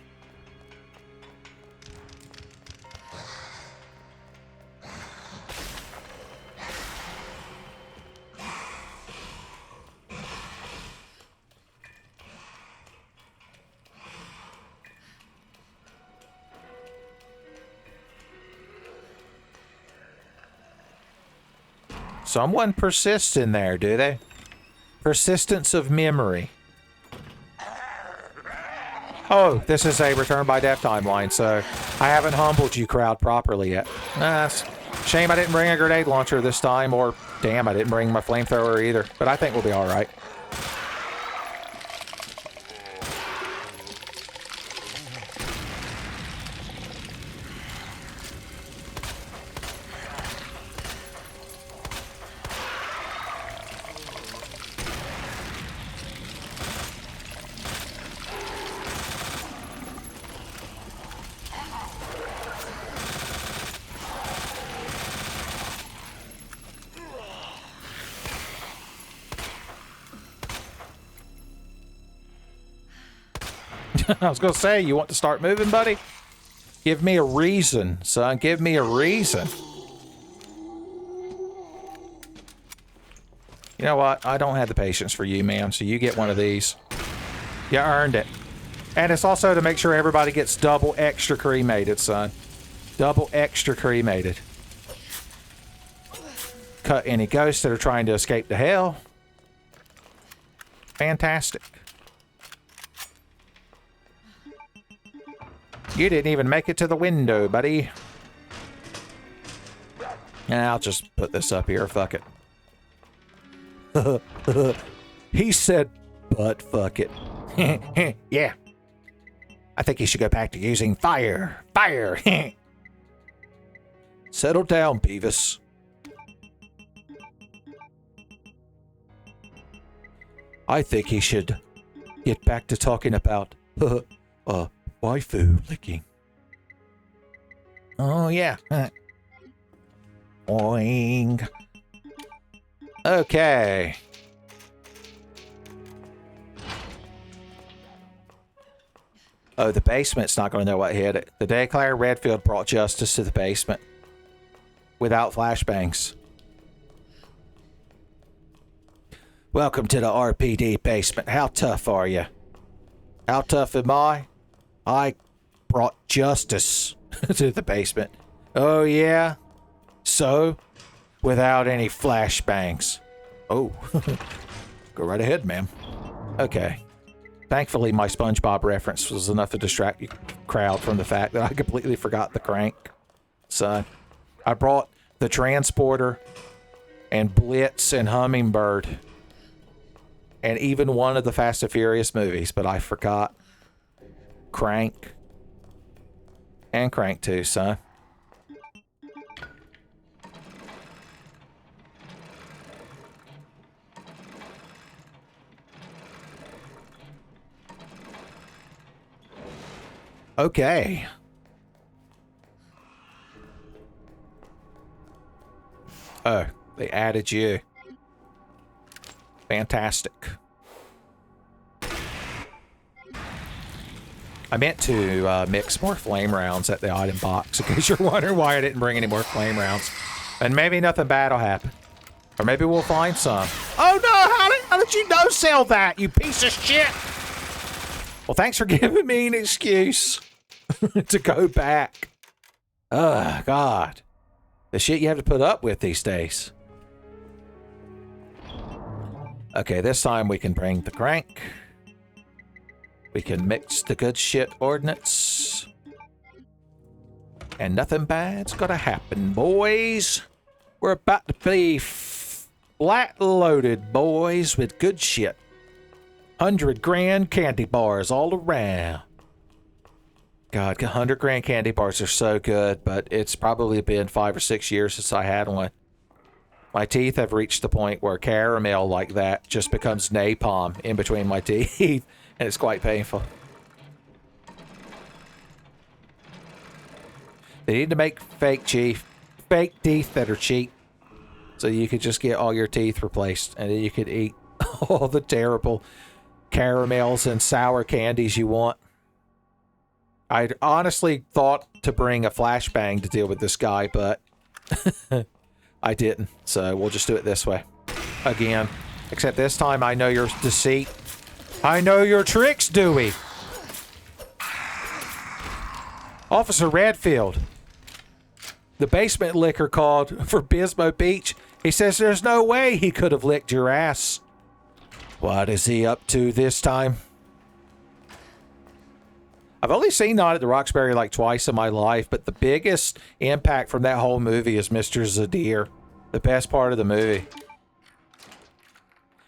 Someone persists in there, do they? Persistence of memory. Oh, this is a return by death timeline, so I haven't humbled you crowd properly yet. Shame I didn't bring a grenade launcher this time, or damn, I didn't bring my flamethrower either. But I think we'll be alright. I was going to say, you want to start moving, buddy? Give me a reason, son. Give me a reason. You know what? I don't have the patience for you, man, so you get one of these. You earned it. And it's also to make sure everybody gets double extra cremated, son. Double extra cremated. Cut any ghosts that are trying to escape to hell. Fantastic. You didn't even make it to the window, buddy. Yeah, I'll just put this up here. Fuck it. He said, but fuck it. Yeah. I think you should go back to using fire. Fire. Settle down, Beavis. I think he should get back to talking about, waifu licking. Oh, yeah. Boing. Okay. Oh, the basement's not going to know what hit it. The day Claire Redfield brought justice to the basement. Without flashbangs. Welcome to the RPD basement. How tough are you? How tough am I? I brought justice to the basement. Oh, yeah? So? Without any flashbangs. Oh. Go right ahead, ma'am. Okay. Thankfully, my SpongeBob reference was enough to distract the crowd from the fact that I completely forgot the crank. So, I brought the transporter and Blitz and Hummingbird and even one of the Fast and Furious movies, but I forgot Crank and Crank 2, son. Okay. Oh, they added you. Fantastic. I meant to mix more flame rounds at the item box, in case you're wondering why I didn't bring any more flame rounds. And maybe nothing bad will happen. Or maybe we'll find some. Oh no, how did you no-sell that, you piece of shit? Well, thanks for giving me an excuse to go back. Oh, God. The shit you have to put up with these days. Okay, this time we can bring the crank. We can mix the good shit ordnance. And nothing bad's gonna happen, boys. We're about to be flat loaded, boys, with good shit. 100 grand candy bars all around. God, 100 grand candy bars are so good, but it's probably been 5 or 6 years since I had one. My teeth have reached the point where caramel like that just becomes napalm in between my teeth, and it's quite painful. They need to make fake teeth that are cheap, so you could just get all your teeth replaced, and then you could eat all the terrible caramels and sour candies you want. I honestly thought to bring a flashbang to deal with this guy, but I didn't. So we'll just do it this way. Again. Except this time I know your deceit. I know your tricks, Dewey. Officer Redfield. The basement licker called for Bismo Beach. He says there's no way he could have licked your ass. What is he up to this time? I've only seen Night at the Roxbury like twice in my life, but the biggest impact from that whole movie is Mr. Zadir. The best part of the movie.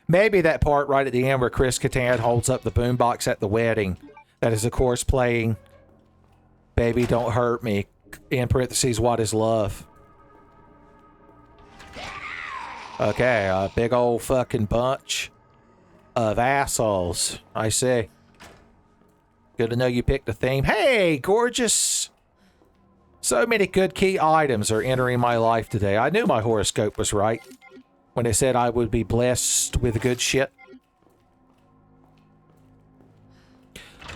Maybe that part right at the end where Chris Kattan holds up the boombox at the wedding. That is, of course, playing Baby Don't Hurt Me, in parentheses, What is Love? Okay, a big old fucking bunch of assholes. I see. Good to know you picked a theme. Hey, gorgeous! So many good key items are entering my life today. I knew my horoscope was right when it said I would be blessed with good shit.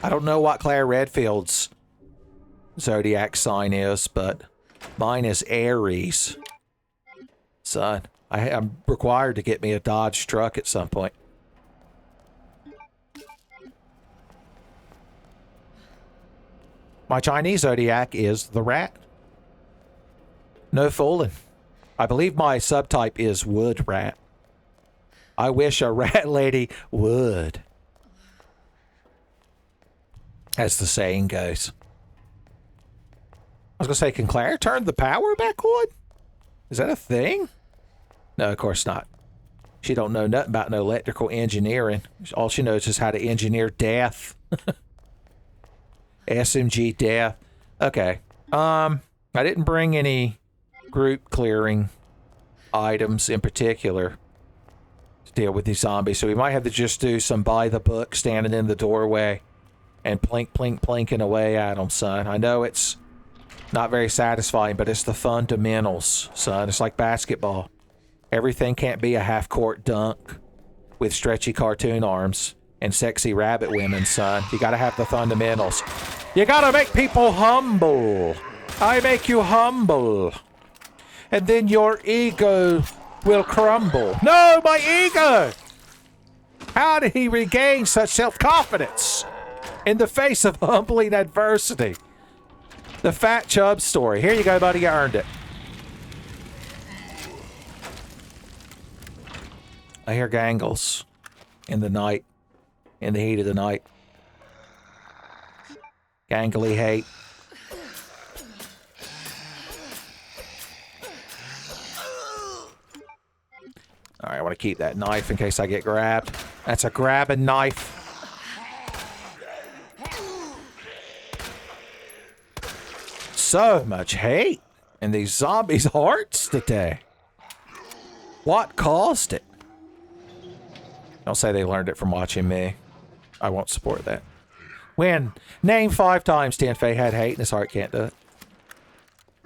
I don't know what Claire Redfield's zodiac sign is, but mine is Aries. Son, I'm required to get me a Dodge truck at some point. My Chinese zodiac is the rat. No fooling. I believe my subtype is wood rat. I wish a rat lady would. As the saying goes. I was going to say, can Claire turn the power back on? Is that a thing? No, of course not. She don't know nothing about no electrical engineering. All she knows is how to engineer death. SMG death. Okay. I didn't bring any group clearing items in particular to deal with these zombies, so we might have to just do some by the book, standing in the doorway and plinking away at them, son. I know it's not very satisfying, but it's the fundamentals, son. It's like basketball. Everything can't be a half-court dunk with stretchy cartoon arms and sexy rabbit women, son. You gotta have the fundamentals. You gotta make people humble. I make you humble. And then your ego will crumble. No, my ego! How did he regain such self-confidence in the face of humbling adversity? The Fat Chub story. Here you go, buddy. You earned it. I hear gangles in the night, in the heat of the night. Gangly hate. All right, I want to keep that knife in case I get grabbed. That's a grabbing knife. So much hate in these zombies' hearts today. What caused it? Don't say they learned it from watching me. I won't support that. When? Name 5 times Tenfei had hate in his heart. Can't do it.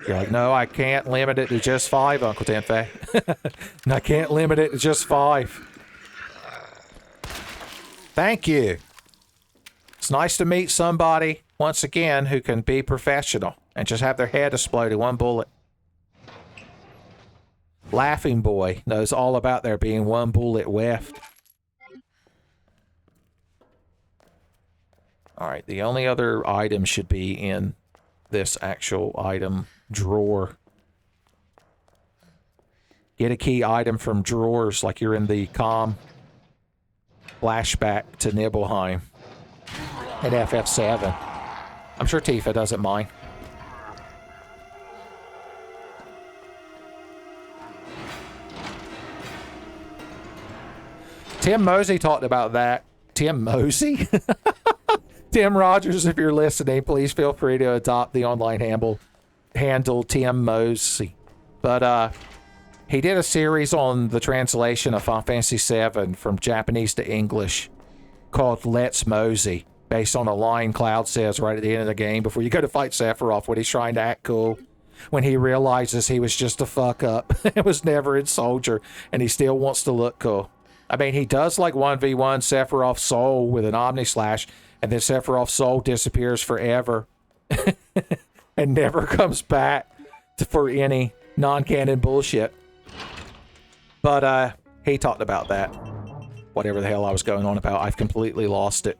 You're like, no, I can't limit it to just 5, Uncle Tenfei. And I can't limit it to just 5. Thank you. It's nice to meet somebody, once again, who can be professional and just have their head explode in one bullet. Laughing Boy knows all about there being one bullet left. Alright, the only other item should be in this actual item drawer. Get a key item from drawers like you're in the calm flashback to Nibelheim at FF7. I'm sure Tifa doesn't mind. Tim Mosey talked about that. Tim Mosey? Tim Rogers, if you're listening, please feel free to adopt the online handle Tim Mosey. But he did a series on the translation of Final Fantasy VII from Japanese to English called Let's Mosey, based on a line Cloud says right at the end of the game before you go to fight Sephiroth when he's trying to act cool, when he realizes he was just a fuck up and was never in Soldier, and he still wants to look cool. I mean, he does like 1v1 Sephiroth's soul with an Omni Slash, and then Sephiroth's soul disappears forever and never comes back for any non-canon bullshit. But he talked about that. Whatever the hell I was going on about, I've completely lost it.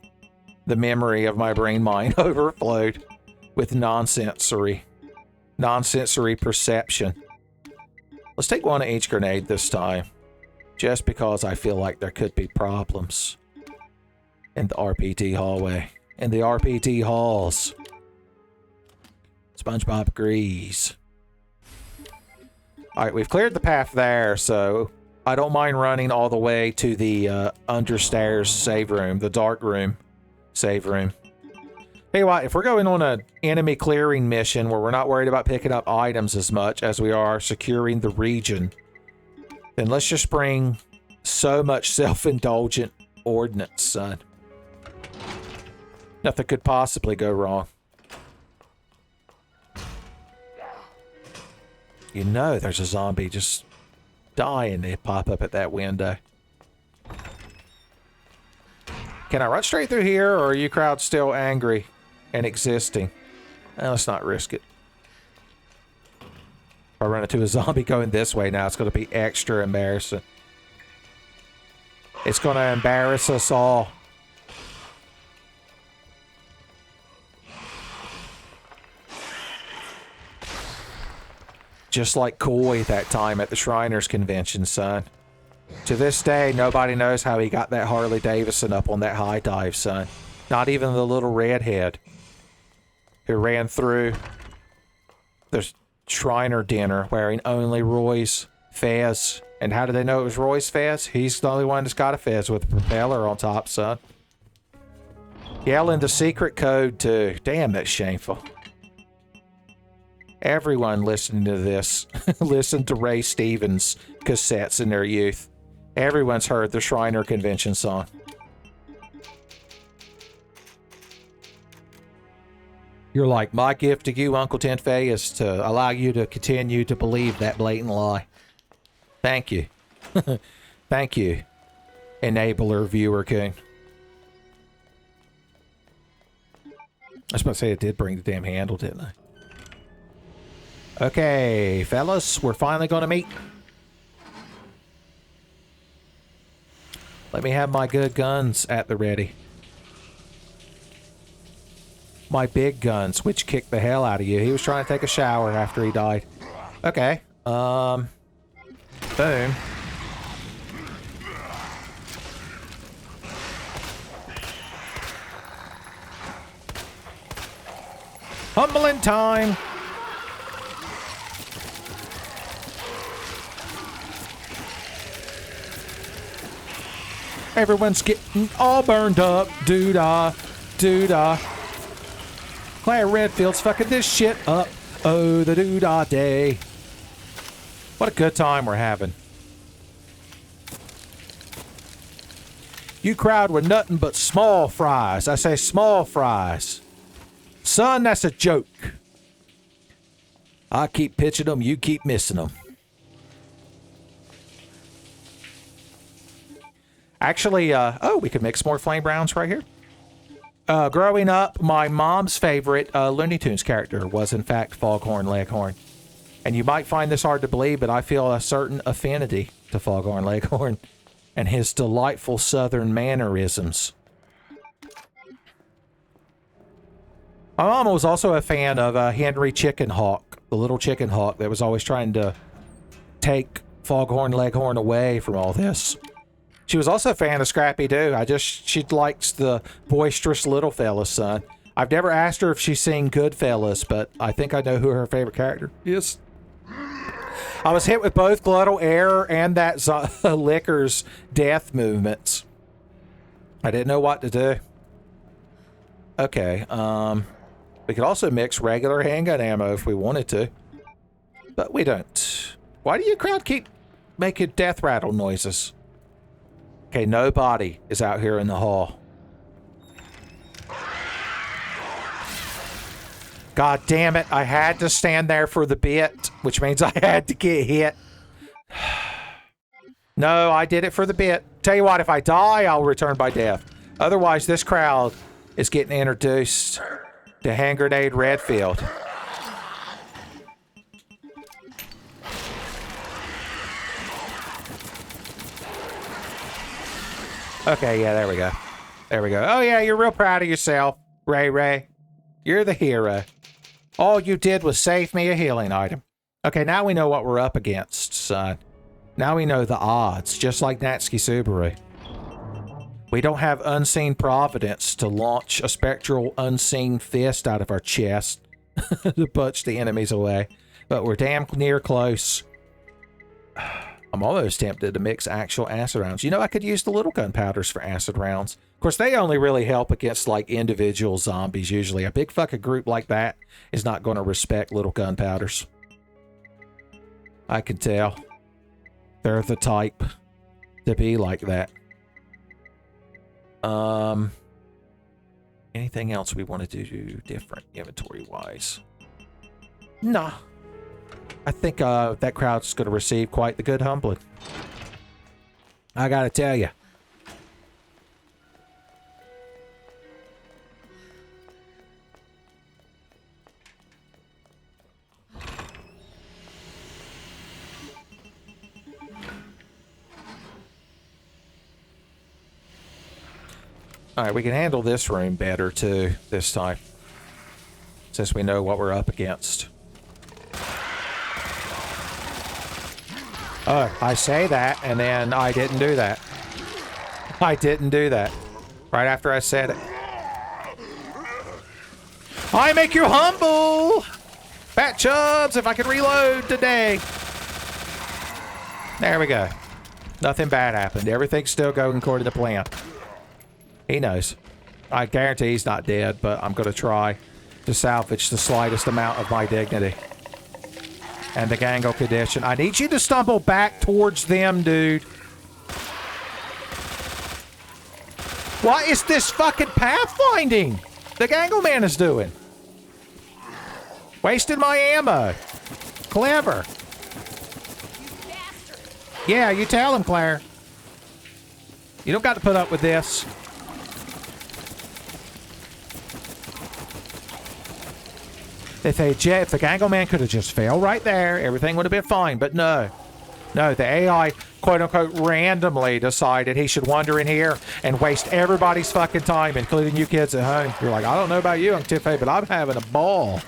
The memory of my brain mind overflowed with nonsensory perception. Let's take one of each grenade this time, just because I feel like there could be problems in the RPT hallway, in the RPT halls. SpongeBob agrees. Alright, we've cleared the path there, so I don't mind running all the way to the understairs save room, the dark room save room. Hey, what, if we're going on an enemy clearing mission where we're not worried about picking up items as much as we are securing the region, then let's just bring so much self-indulgent ordnance, son. Nothing could possibly go wrong. You know there's a zombie just dying to pop up at that window. Can I run straight through here, or are you crowd still angry and existing? Let's not risk it. If I run into a zombie going this way now, it's going to be extra embarrassing. It's going to embarrass us all. Just like Coy that time at the Shriners Convention, son. To this day, nobody knows how he got that Harley Davidson up on that high dive, son. Not even the little redhead who ran through the Shriner dinner wearing only Roy's fez And how do they know it was Roy's fez? He's the only one that's got a fez with a propeller on top, son. Yelling the secret code, too. Damn, that's shameful. Everyone listening to this listened to Ray Stevens cassettes in their youth. Everyone's heard the Shriner Convention song. You're like, my gift to you, Uncle Tenfei, is to allow you to continue to believe that blatant lie. Thank you. Thank you, enabler viewer king. I was about to say it did bring the damn handle, didn't I? Okay, fellas, we're finally going to meet. Let me have my good guns at the ready. My big guns, which kicked the hell out of you. He was trying to take a shower after he died. Okay. Boom. Humbling time. Everyone's getting all burned up. Doo-dah. Doo-dah. Claire Redfield's fucking this shit up. Oh, the doo-dah day. What a good time we're having. You crowd were nothing but small fries. I say small fries. Son, that's a joke. I keep pitching them, you keep missing them. Actually, oh, we could mix more flame browns right here. Growing up, my mom's favorite Looney Tunes character was, in fact, Foghorn Leghorn. And you might find this hard to believe, but I feel a certain affinity to Foghorn Leghorn and his delightful southern mannerisms. My mom was also a fan of Henry Chicken Hawk, the little chicken hawk that was always trying to take Foghorn Leghorn away from all this. She was also a fan of Scrappy Doo. She likes the boisterous little fella's son. I've never asked her if she's seen Goodfellas, but I think I know who her favorite character is. I was hit with both glottal error and that Licker's death movements. I didn't know what to do. Okay, we could also mix regular handgun ammo if we wanted to, but we don't. Why do you crowd keep making death rattle noises? Okay, nobody is out here in the hall. God damn it, I had to stand there for the bit, which means I had to get hit. No, I did it for the bit. Tell you what, if I die, I'll return by death. Otherwise, this crowd is getting introduced to Hand Grenade Redfield. Okay, yeah, there we go. There we go. Oh, yeah, you're real proud of yourself, Ray. You're the hero. All you did was save me a healing item. Okay, now we know what we're up against, son. Now we know the odds, just like Natsuki Subaru. We don't have unseen providence to launch a spectral unseen fist out of our chest to punch the enemies away, but we're damn near close. I'm almost tempted to mix actual acid rounds. You know, I could use the little gunpowders for acid rounds. Of course, they only really help against, like, individual zombies, usually. A big fucking group like that is not going to respect little gunpowders. I can tell. They're the type to be like that. Anything else we want to do different inventory-wise? Nah. I think that crowd's going to receive quite the good humbling. I gotta tell you. Alright, we can handle this room better, too, this time. Since we know what we're up against. Oh, I say that, and then I didn't do that. I didn't do that. Right after I said it. I make you humble! Fat chubs, if I could reload today. There we go. Nothing bad happened. Everything's still going according to plan. He knows. I guarantee he's not dead, but I'm going to try to salvage the slightest amount of my dignity. And the gangle condition. I need you to stumble back towards them, dude. What is this fucking pathfinding the gangle man is doing? Wasted my ammo. Clever. Yeah, you tell him, Claire. You don't got to put up with this. If the gangle man could have just fell right there, everything would have been fine. But no. No, the AI, quote-unquote, randomly decided he should wander in here and waste everybody's fucking time, including you kids at home. You're like, I don't know about you, Uncle Tiffany, but I'm having a ball.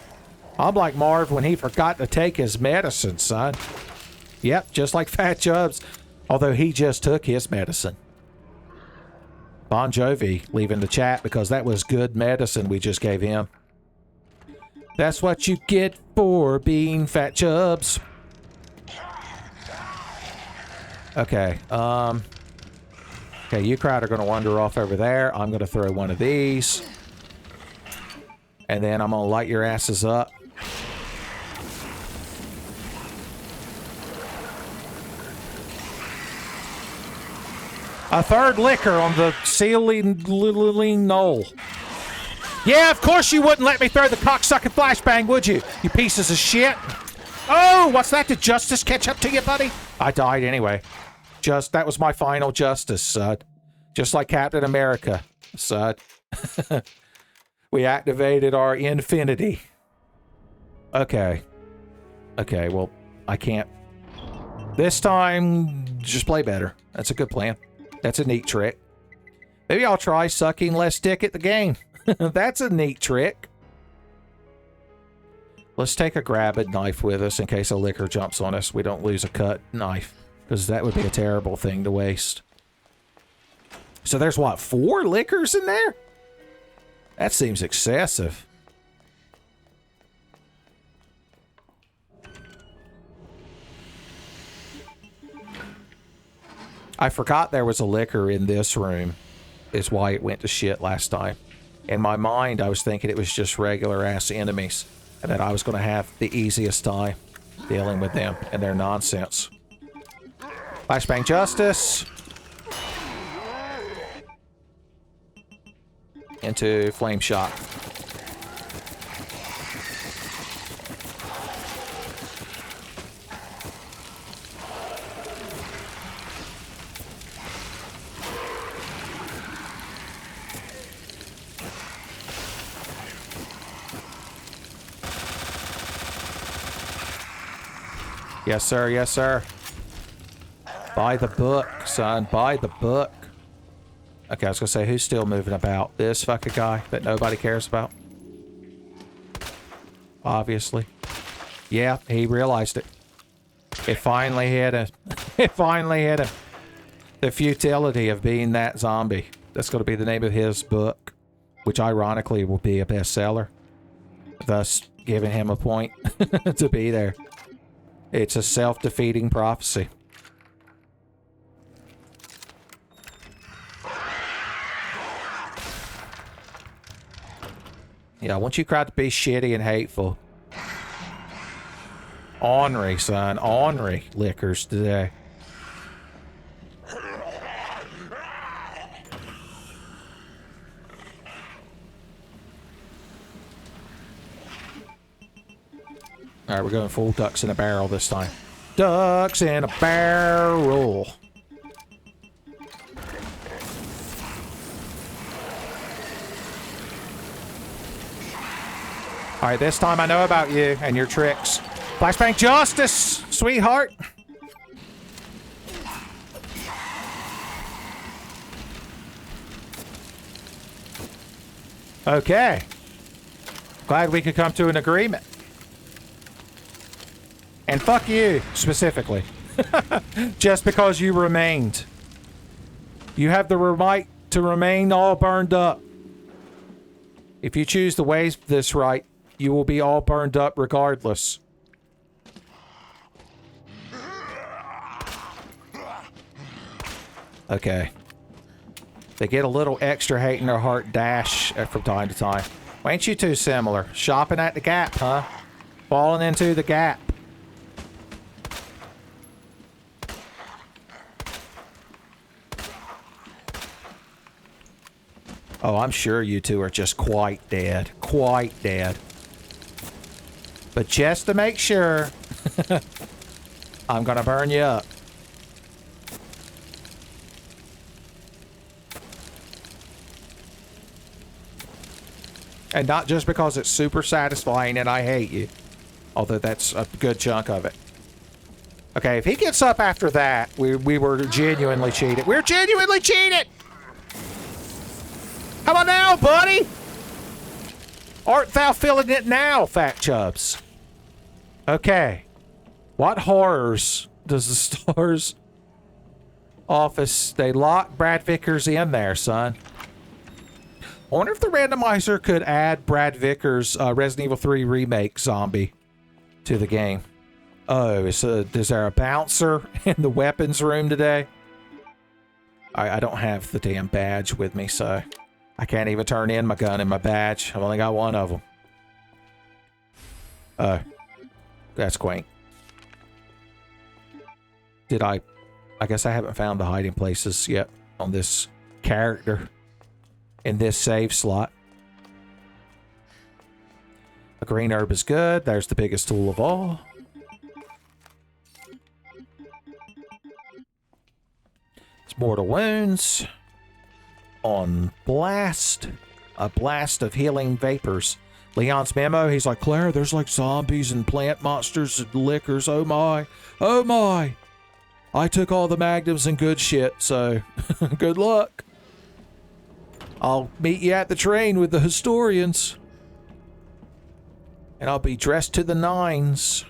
I'm like Marv when he forgot to take his medicine, son. Yep, just like Fat Chubbs, although he just took his medicine. Bon Jovi leaving the chat because that was good medicine we just gave him. That's what you get for being Fat Chubbs. Okay, okay, you crowd are going to wander off over there. I'm going to throw one of these. And then I'm going to light your asses up. A third liquor on the ceiling knoll. Yeah, of course you wouldn't let me throw the cocksucking flashbang, would you? You pieces of shit. Oh, what's that? Did justice catch up to you, buddy? I died anyway. That was my final justice, Sud. Just like Captain America, Sud. We activated our infinity. Okay. Okay, well, I can't. This time, just play better. That's a good plan. That's a neat trick. Maybe I'll try sucking less dick at the game. That's a neat trick. Let's take a grab-it knife with us in case a liquor jumps on us. We don't lose a cut knife, because that would be a terrible thing to waste. So there's, what, 4 liquors in there? That seems excessive. I forgot there was a liquor in this room, is why it went to shit last time. In my mind, I was thinking it was just regular-ass enemies, and that I was going to have the easiest time dealing with them and their nonsense. Flashbang justice. Into flame shot. Yes, sir. Yes, sir. Buy the book, son. Buy the book. Okay, I was gonna say, who's still moving about? This fucking guy that nobody cares about? Obviously. Yeah, he realized it. It finally hit him. It finally hit him. The futility of being that zombie. That's gonna be the name of his book, which ironically will be a bestseller, thus giving him a point to be there. It's a self-defeating prophecy. Yeah, I want you crowd to be shitty and hateful. Ornery, son. Ornery liquors today. Alright, we're going full ducks in a barrel this time. Ducks in a barrel. Alright, this time I know about you and your tricks. Flashbang justice, sweetheart. Okay. Glad we could come to an agreement. And fuck you, specifically. Just because you remained. You have the right to remain all burned up. If you choose to waive this right, you will be all burned up regardless. Okay. They get a little extra hate in their heart dash from time to time. Well, ain't you two similar? Shopping at the Gap, huh? Falling into the Gap. Oh, I'm sure you two are just quite dead. Quite dead. But just to make sure, I'm gonna burn you up. And not just because it's super satisfying and I hate you. Although that's a good chunk of it. Okay, if he gets up after that, we were genuinely cheated. We're genuinely cheated! How about now, buddy? Art thou feeling it now, Fat Chubs? Okay. What horrors does the Stars office... They locked Brad Vickers in there, son. I wonder if the randomizer could add Brad Vickers' Resident Evil 3 Remake zombie to the game. Oh, is there a bouncer in the weapons room today? I don't have the damn badge with me, so... I can't even turn in my gun and my badge. I've only got one of them. That's quaint. I guess I haven't found the hiding places yet on this character in this save slot. A green herb is good. There's the biggest tool of all. It's mortal wounds. On blast. A blast of healing vapors. Leon's memo, he's like, Claire, there's like zombies and plant monsters and lickers. Oh my. Oh my. I took all the magnums and good shit, so good luck. I'll meet you at the train with the historians. And I'll be dressed to the nines.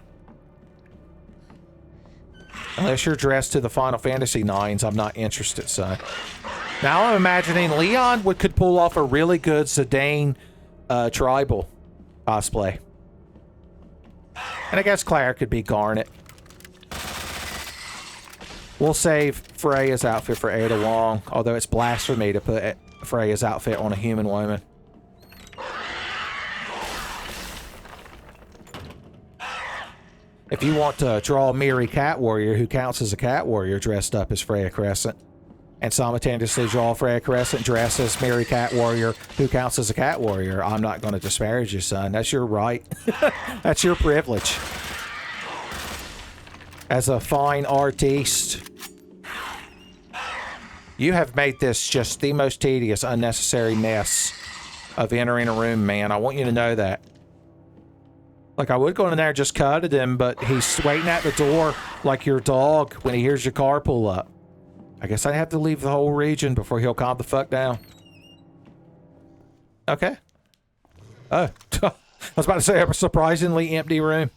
Unless you're dressed to the Final Fantasy nines, I'm not interested, son. Now I'm imagining Leon could pull off a really good Zidane tribal cosplay. And I guess Claire could be Garnet. We'll save Freya's outfit for Ada Wong, although it's blasphemy to put Freya's outfit on a human woman. If you want to draw a Miri Cat Warrior who counts as a Cat Warrior dressed up as Freya Crescent, and simultaneously draw Freya Crescent dressed as Mary Cat Warrior who counts as a Cat Warrior, I'm not going to disparage you, son. That's your right. That's your privilege. As a fine artiste, you have made this just the most tedious, unnecessary mess of entering a room, man. I want you to know that. Like, I would go in there and just cut at him, but he's waiting at the door like your dog when he hears your car pull up. I guess I have to leave the whole region before he'll calm the fuck down. Okay. Oh. I was about to say a surprisingly empty room.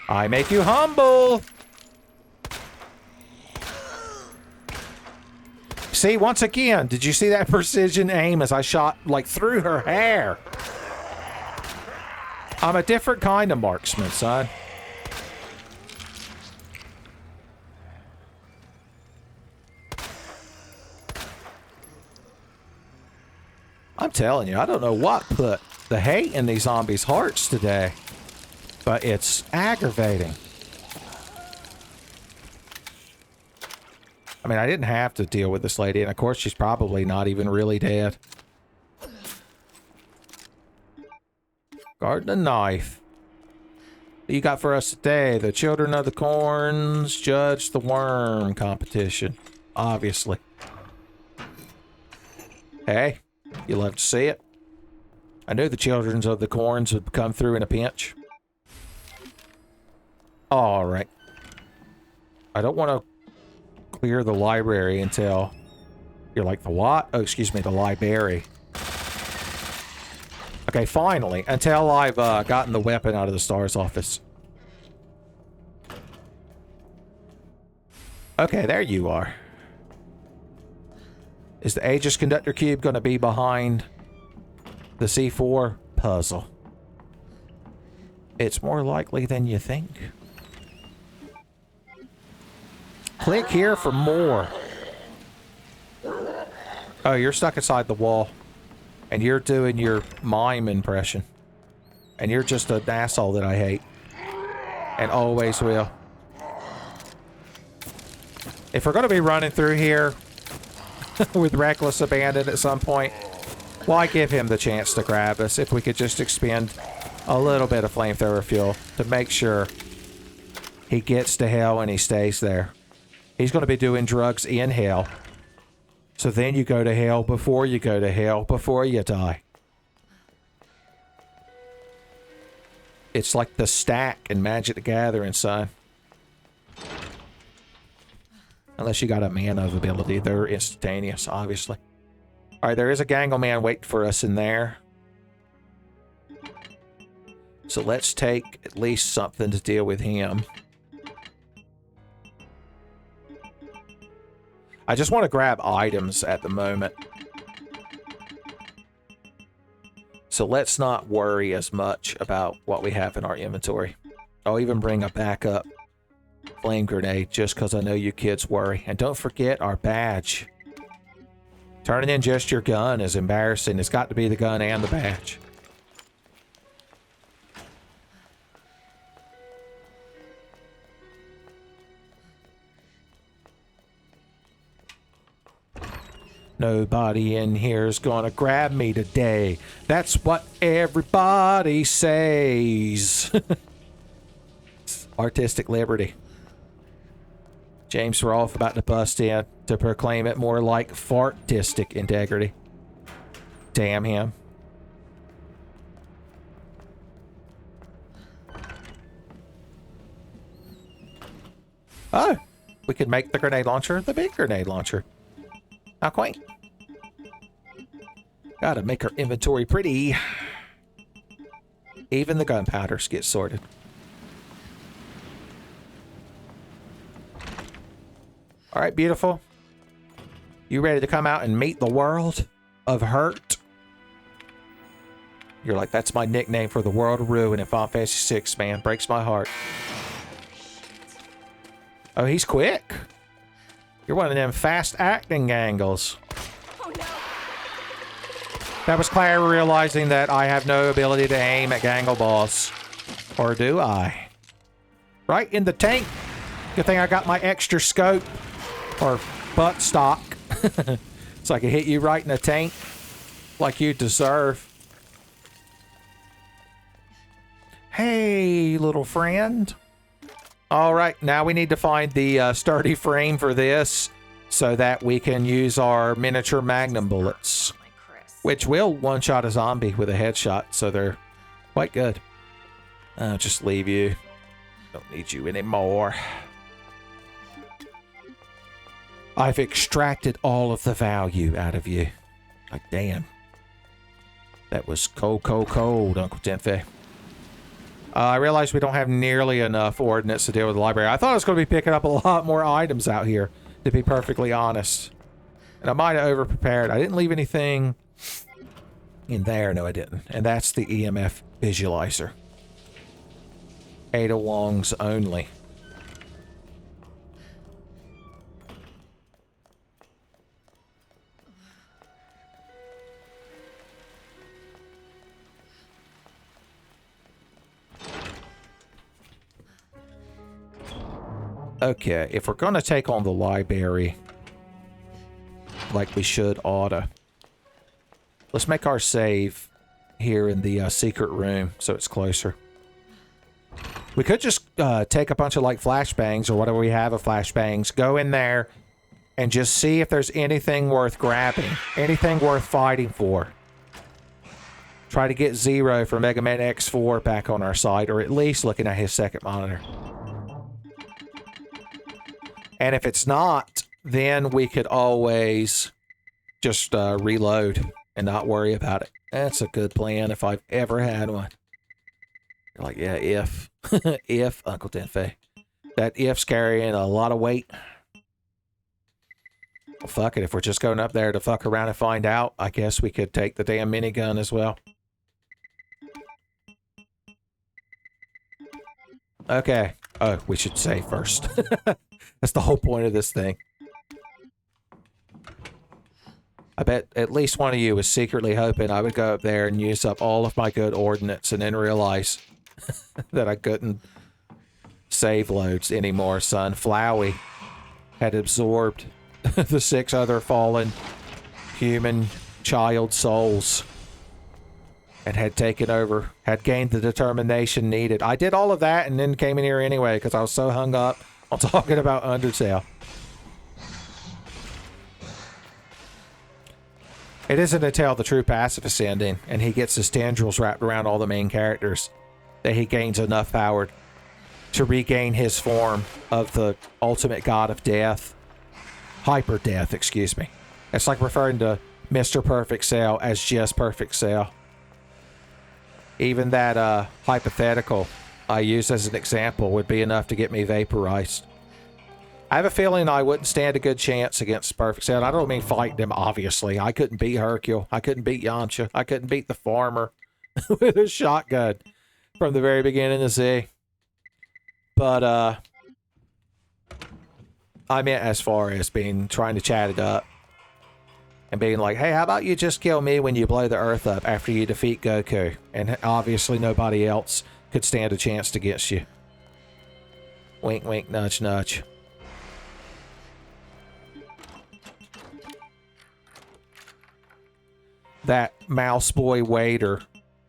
I make you humble. See, once again, did you see that precision aim as I shot, like, through her hair? I'm a different kind of marksman, son. I'm telling you, I don't know what put the hate in these zombies' hearts today, but it's aggravating. I mean, I didn't have to deal with this lady, and of course she's probably not even really dead. Garden and knife. What you got for us today? The Children of the Corns Judge the Worm competition. Obviously. Hey. You love to see it. I knew the Children of the Corns would come through in a pinch. Alright. I don't want to clear the library until... You're like, the what? Oh, excuse me, the library. Okay, finally. Until I've gotten the weapon out of the Star's office. Okay, there you are. Is the Aegis Conductor Cube going to be behind the C4 puzzle? It's more likely than you think. Click here for more. Oh, you're stuck inside the wall. And you're doing your mime impression. And you're just an asshole that I hate. And always will. If we're going to be running through here with reckless abandon at some point, why give him the chance to grab us if we could just expend a little bit of flamethrower fuel to make sure he gets to hell and he stays there. He's going to be doing drugs in hell. So then you go to hell before you go to hell before you die. It's like the stack in Magic the Gathering, son. Unless you got a mana ability. They're instantaneous, obviously. Alright, there is a Gangle Man waiting for us in there. So let's take at least something to deal with him. I just want to grab items at the moment. So let's not worry as much about what we have in our inventory. I'll even bring a backup flame grenade just because I know you kids worry. And don't forget our badge. Turning in just your gun is embarrassing. It's got to be the gun and the badge. Nobody in here is gonna grab me today. That's what everybody says. Artistic liberty. James Rolfe about to bust in to proclaim it more like fartistic integrity. Damn him. Oh, we could make the grenade launcher the big grenade launcher. How quaint. Gotta make our inventory pretty. Even the gunpowders get sorted. Alright, beautiful. You ready to come out and meet the world of hurt? You're like, that's my nickname for the world of ruin in Final Fantasy VI, man. Breaks my heart. Oh, he's quick. You're one of them fast-acting Gangles. Oh, no. That was Claire realizing that I have no ability to aim at Gangle balls. Or do I? Right in the tank. Good thing I got my extra scope. Or butt stock. So I can hit you right in the tank. Like you deserve. Hey, little friend. Alright, now we need to find the sturdy frame for this. So that we can use our miniature magnum bullets. Which will one-shot a zombie with a headshot. So they're quite good. I'll just leave you. Don't need you anymore. I've extracted all of the value out of you. Like, damn. That was cold, cold, cold, Uncle Tenfei. I realize we don't have nearly enough ordnance to deal with the library. I thought I was going to be picking up a lot more items out here, to be perfectly honest. And I might have over-prepared. I didn't leave anything in there. No, I didn't. And that's the EMF visualizer. Ada Wong's only. Okay, if we're gonna take on the library, like we should oughta, let's make our save here in the secret room so it's closer. We could just take a bunch of like flashbangs or whatever we have of flashbangs, go in there and just see if there's anything worth grabbing, anything worth fighting for. Try to get Zero for Mega Man X4 back on our side, or at least looking at his second monitor. And if it's not, then we could always just reload and not worry about it. That's a good plan if I've ever had one. You're like, yeah, if. If, Uncle Tenfei. That if's carrying a lot of weight. Well, fuck it. If we're just going up there to fuck around and find out, I guess we could take the damn minigun as well. Okay. Oh, we should save first. That's the whole point of this thing. I bet at least one of you was secretly hoping I would go up there and use up all of my good ordnance and then realize that I couldn't save loads anymore, son. Flowey had absorbed the 6 other fallen human child souls and had taken over, had gained the determination needed. I did all of that and then came in here anyway because I was so hung up on talking about Undertale. It isn't until the true pacifist ending and he gets his tendrils wrapped around all the main characters that he gains enough power to regain his form of the ultimate god of death. Hyper death, excuse me. It's like referring to Mr. Perfect Cell as just Perfect Cell. Even that hypothetical I used as an example would be enough to get me vaporized. I have a feeling I wouldn't stand a good chance against Perfect Cell. I don't mean fighting him, obviously. I couldn't beat Hercule. I couldn't beat Yamcha. I couldn't beat the farmer with a shotgun from the very beginning of Z. But, I meant as far as trying to chat it up. And being like, hey, how about you just kill me when you blow the earth up after you defeat Goku? And obviously nobody else could stand a chance against you. Wink, wink, nudge, nudge. That mouse boy waiter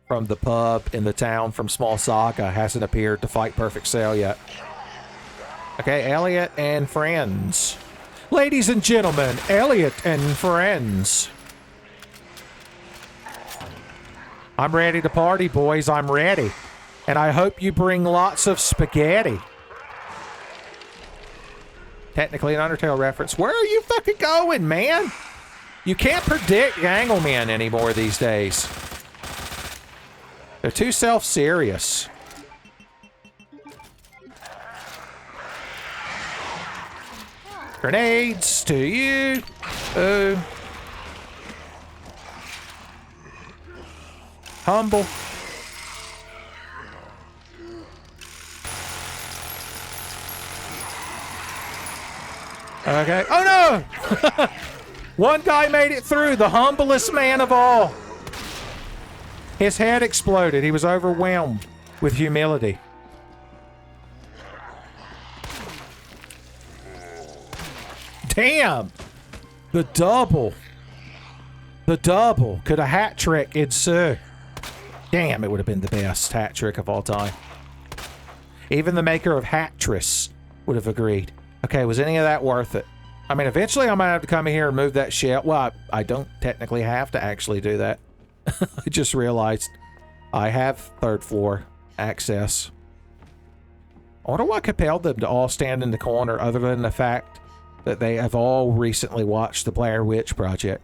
from the pub in the town from Small Saga hasn't appeared to fight Perfect Cell yet. Okay, Elliot and friends. Ladies and gentlemen, Elliot and friends. I'm ready to party, boys. I'm ready. And I hope you bring lots of spaghetti. Technically an Undertale reference. Where are you fucking going, man? You can't predict Gangleman anymore these days. They're too self-serious. Grenades to you. Humble. Okay. Oh no! One guy made it through, the humblest man of all. His head exploded. He was overwhelmed with humility. Damn! The double. The double. Could a hat trick ensue? Damn, it would have been the best hat trick of all time. Even the maker of Hattress would have agreed. Okay, was any of that worth it? I mean, eventually I might have to come in here and move that shit. Well, I don't technically have to actually do that. I just realized I have third floor access. I wonder what compelled them to all stand in the corner other than the fact that they have all recently watched the Blair Witch Project.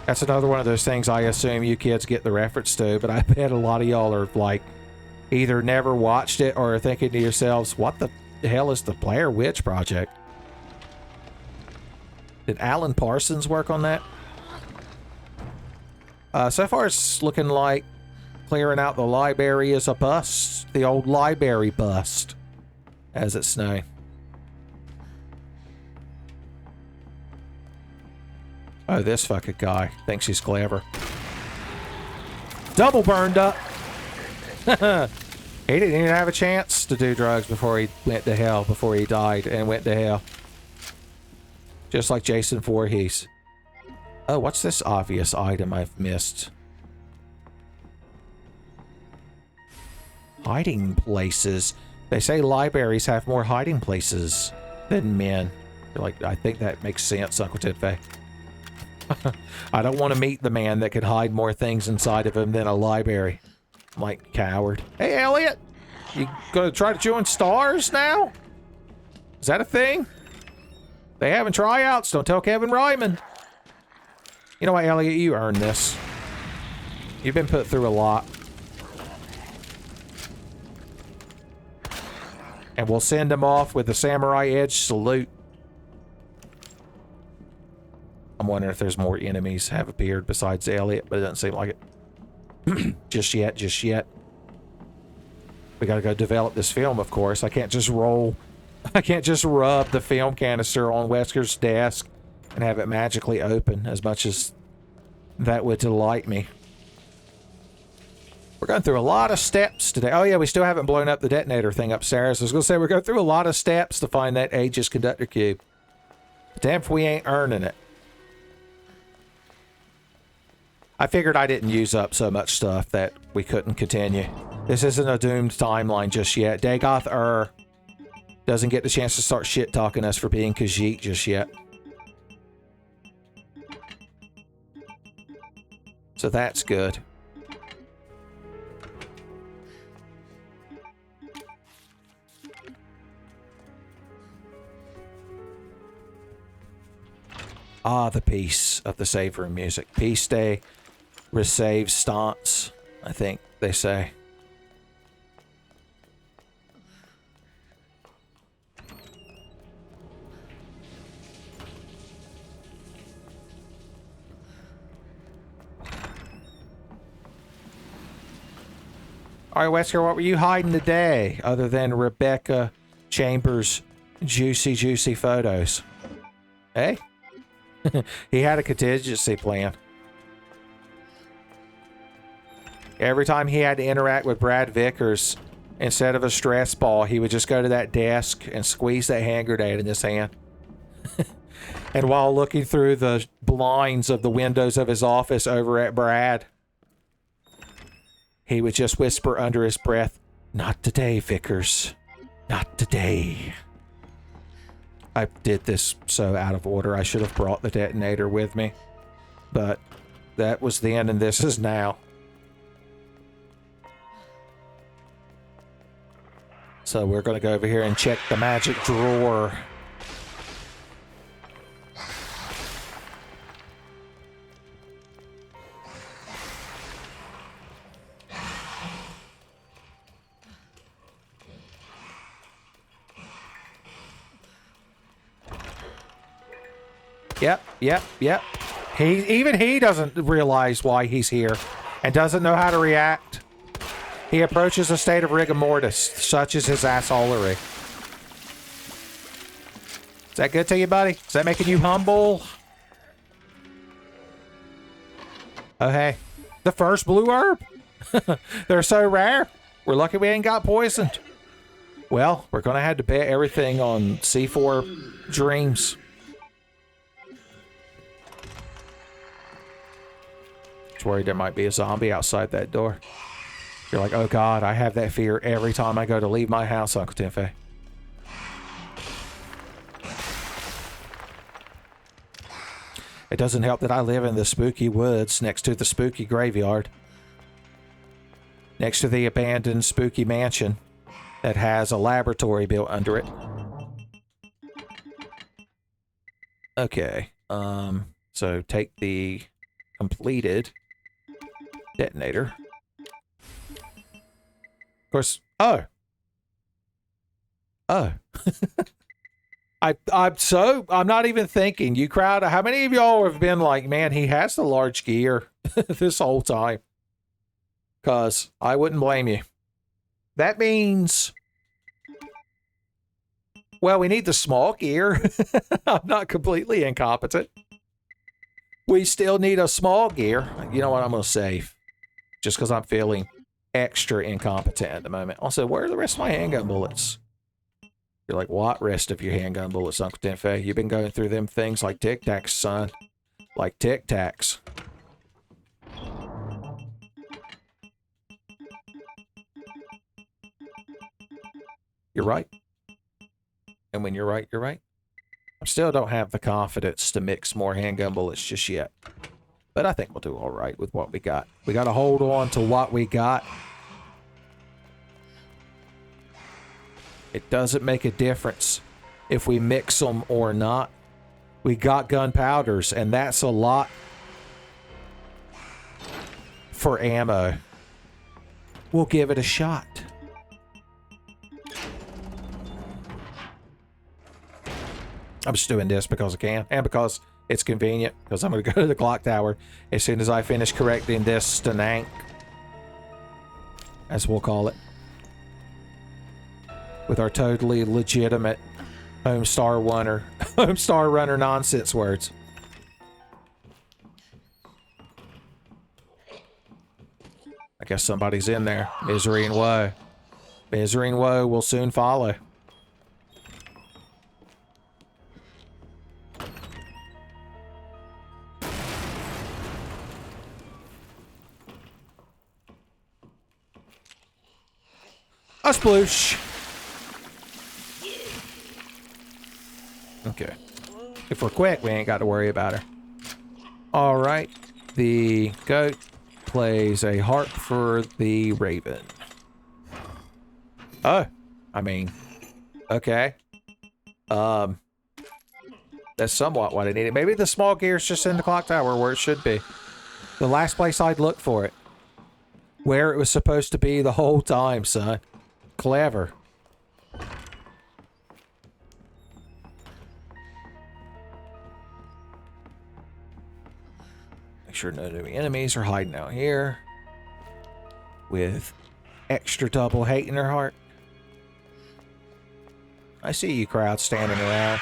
That's another one of those things I assume you kids get the reference to, but I bet a lot of y'all are like either never watched it or are thinking to yourselves, what the hell is the Blair Witch Project? Did Alan Parsons work on that? So far it's looking like clearing out the library is a bust. The old library bust, as it's known. Oh, this fucking guy thinks he's clever. Double burned up. He didn't even have a chance to do drugs before he went to hell, before he died and went to hell. Just like Jason Voorhees. Oh, what's this obvious item I've missed? Hiding places. They say libraries have more hiding places than men. Like, I think that makes sense, Uncle Tidfay. I don't want to meet the man that could hide more things inside of him than a library. I'm like, coward. Hey, Elliot! You gonna try to join Stars now? Is that a thing? They having tryouts. Don't tell Kevin Ryman. You know what, Elliot? You earned this. You've been put through a lot. And we'll send him off with the Samurai Edge salute. I'm wondering if there's more enemies have appeared besides Elliot, but it doesn't seem like it. Just yet, just yet. We gotta go develop this film, of course. I can't just rub the film canister on Wesker's desk and have it magically open, as much as that would delight me. We're going through a lot of steps today. Oh yeah, we still haven't blown up the detonator thing upstairs. I was gonna say we're going through a lot of steps to find that Aegis conductor cube. But damn if we ain't earning it. I figured I didn't use up so much stuff that we couldn't continue. This isn't a doomed timeline just yet. Dagoth doesn't get the chance to start shit-talking us for being Khajiit just yet. So that's good. Ah, the peace of the save room music. Peace day, resave stance, I think they say. All right, Wesker, what were you hiding today other than Rebecca Chambers' juicy photos? Hey? He had a contingency plan. Every time he had to interact with Brad Vickers, instead of a stress ball, he would just go to that desk and squeeze that hand grenade in his hand. And while looking through the blinds of the windows of his office over at Brad, he would just whisper under his breath, "Not today, Vickers. Not today." I did this so out of order. I should have brought the detonator with me. But that was then and this is now. So we're going to go over here and check the magic drawer. Yep. Even he doesn't realize why he's here and doesn't know how to react. He approaches a state of rigor mortis, such as his assholery. Is that good to you, buddy? Is that making you humble? Oh, hey. The first blue herb? They're so rare. We're lucky we ain't got poisoned. Well, we're going to have to bet everything on C4 dreams. Worried there might be a zombie outside that door. You're like, oh god, I have that fear every time I go to leave my house, Uncle Timfei. It doesn't help that I live in the spooky woods next to the spooky graveyard. Next to the abandoned spooky mansion that has a laboratory built under it. Okay, so take the completed detonator. Of course. Oh. I'm not even thinking. You crowd, how many of y'all have been like, man, he has the large gear this whole time? Because I wouldn't blame you. That means, well, we need the small gear. I'm not completely incompetent. We still need a small gear. You know what? I'm going to save. Just because I'm feeling extra incompetent at the moment. Also, where are the rest of my handgun bullets? You're like, what rest of your handgun bullets, Uncle Tenfei? You've been going through them things like Tic Tacs, son. Like Tic Tacs. You're right. And when you're right, you're right. I still don't have the confidence to mix more handgun bullets just yet. But I think we'll do all right with what we got. We got to hold on to what we got. It doesn't make a difference if we mix them or not. We got gunpowders, and that's a lot for ammo. We'll give it a shot. I'm just doing this because I can, and because it's convenient, because I'm going to go to the clock tower as soon as I finish correcting this stank, as we'll call it. with our totally legitimate Homestar Runner nonsense words. I guess somebody's in there. Misery and woe. Misery and woe will soon follow. A sploosh. Okay. If we're quick, we ain't got to worry about her. All right. The goat plays a harp for the raven. Oh, I mean, okay. That's somewhat what I needed. Maybe the small gear's just in the clock tower where it should be. The last place I'd look for it. Where it was supposed to be the whole time, son. Clever. Make sure no enemy enemies are hiding out here. With extra double hate in their heart. I see you crowd standing around.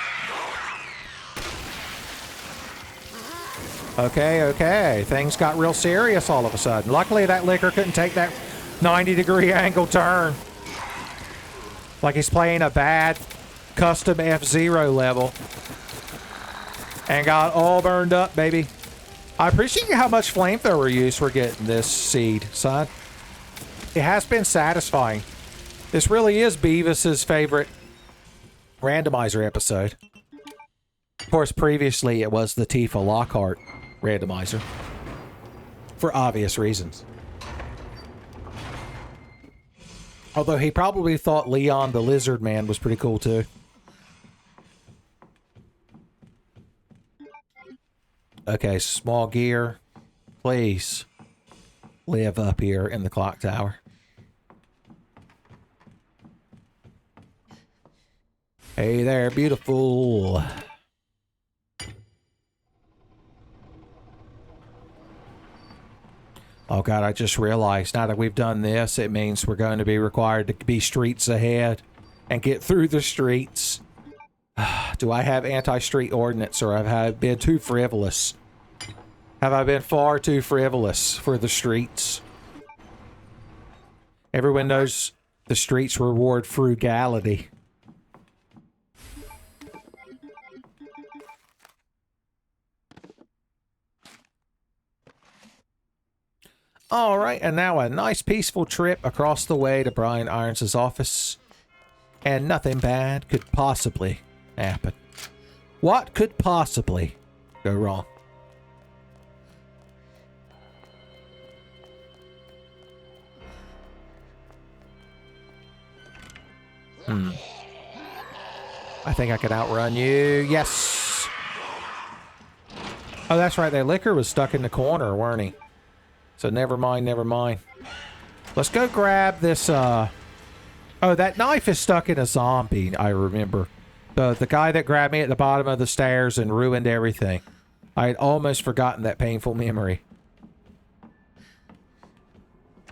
Okay, okay. Things got real serious all of a sudden. Luckily that liquor couldn't take that 90-degree angle turn. Like he's playing a bad custom F-Zero level. And got all burned up, baby. I appreciate how much flamethrower use we're getting this seed, son. It has been satisfying. This really is Beavis's favorite randomizer episode. Of course, previously it was the Tifa Lockhart randomizer. For obvious reasons. Although he probably thought Leon the Lizard Man was pretty cool too. Okay, small gear. Please live up here in the clock tower. Hey there, beautiful. Oh god, I just realized now that we've done this, it means we're going to be required to be streets ahead and get through the streets. Do I have anti-street ordinance, or have I been too frivolous? Have I been far too frivolous for the streets? Everyone knows the streets reward frugality. Alright, and now a nice peaceful trip across the way to Brian Irons' office. And nothing bad could possibly happen. What could possibly go wrong? I think I could outrun you. Yes! Oh, that's right. That liquor was stuck in the corner, weren't he? So never mind, never mind. Let's go grab this, Oh, that knife is stuck in a zombie, I remember. The guy that grabbed me at the bottom of the stairs and ruined everything. I had almost forgotten that painful memory.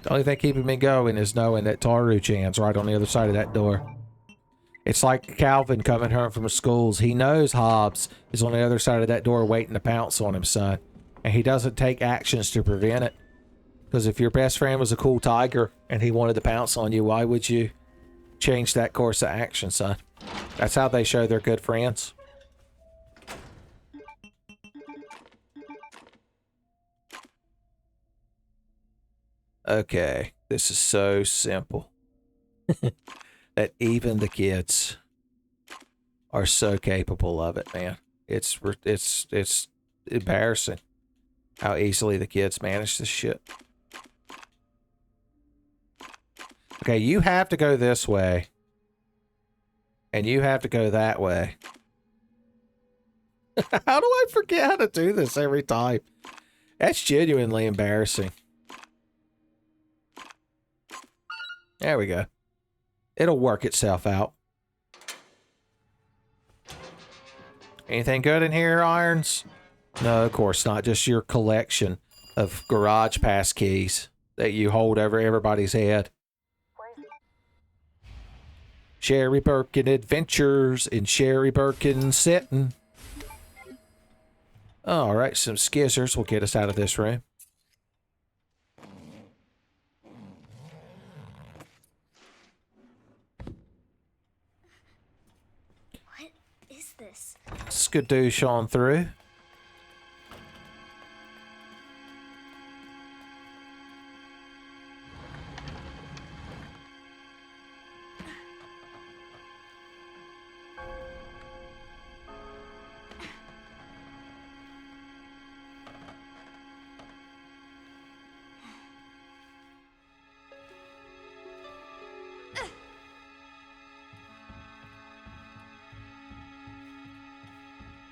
The only thing keeping me going is knowing that Taru-chan's right on the other side of that door. It's like Calvin coming home from schools. He knows Hobbs is on the other side of that door waiting to pounce on him, son. And he doesn't take actions to prevent it. Because if your best friend was a cool tiger and he wanted to pounce on you, why would you change that course of action, son? That's how they show they're good friends. Okay, this is so simple. That even the kids are so capable of it, man. It's embarrassing how easily the kids manage this shit. Okay, you have to go this way. And you have to go that way. How do I forget how to do this every time? That's genuinely embarrassing. There we go. It'll work itself out. Anything good in here, Irons? No, of course not. Just your collection of garage pass keys that you hold over everybody's head. Sherry Birkin Adventures in Sherry Birkin Setting. Alright, some skizzers will get us out of this room. What is this? Skadoosh on through.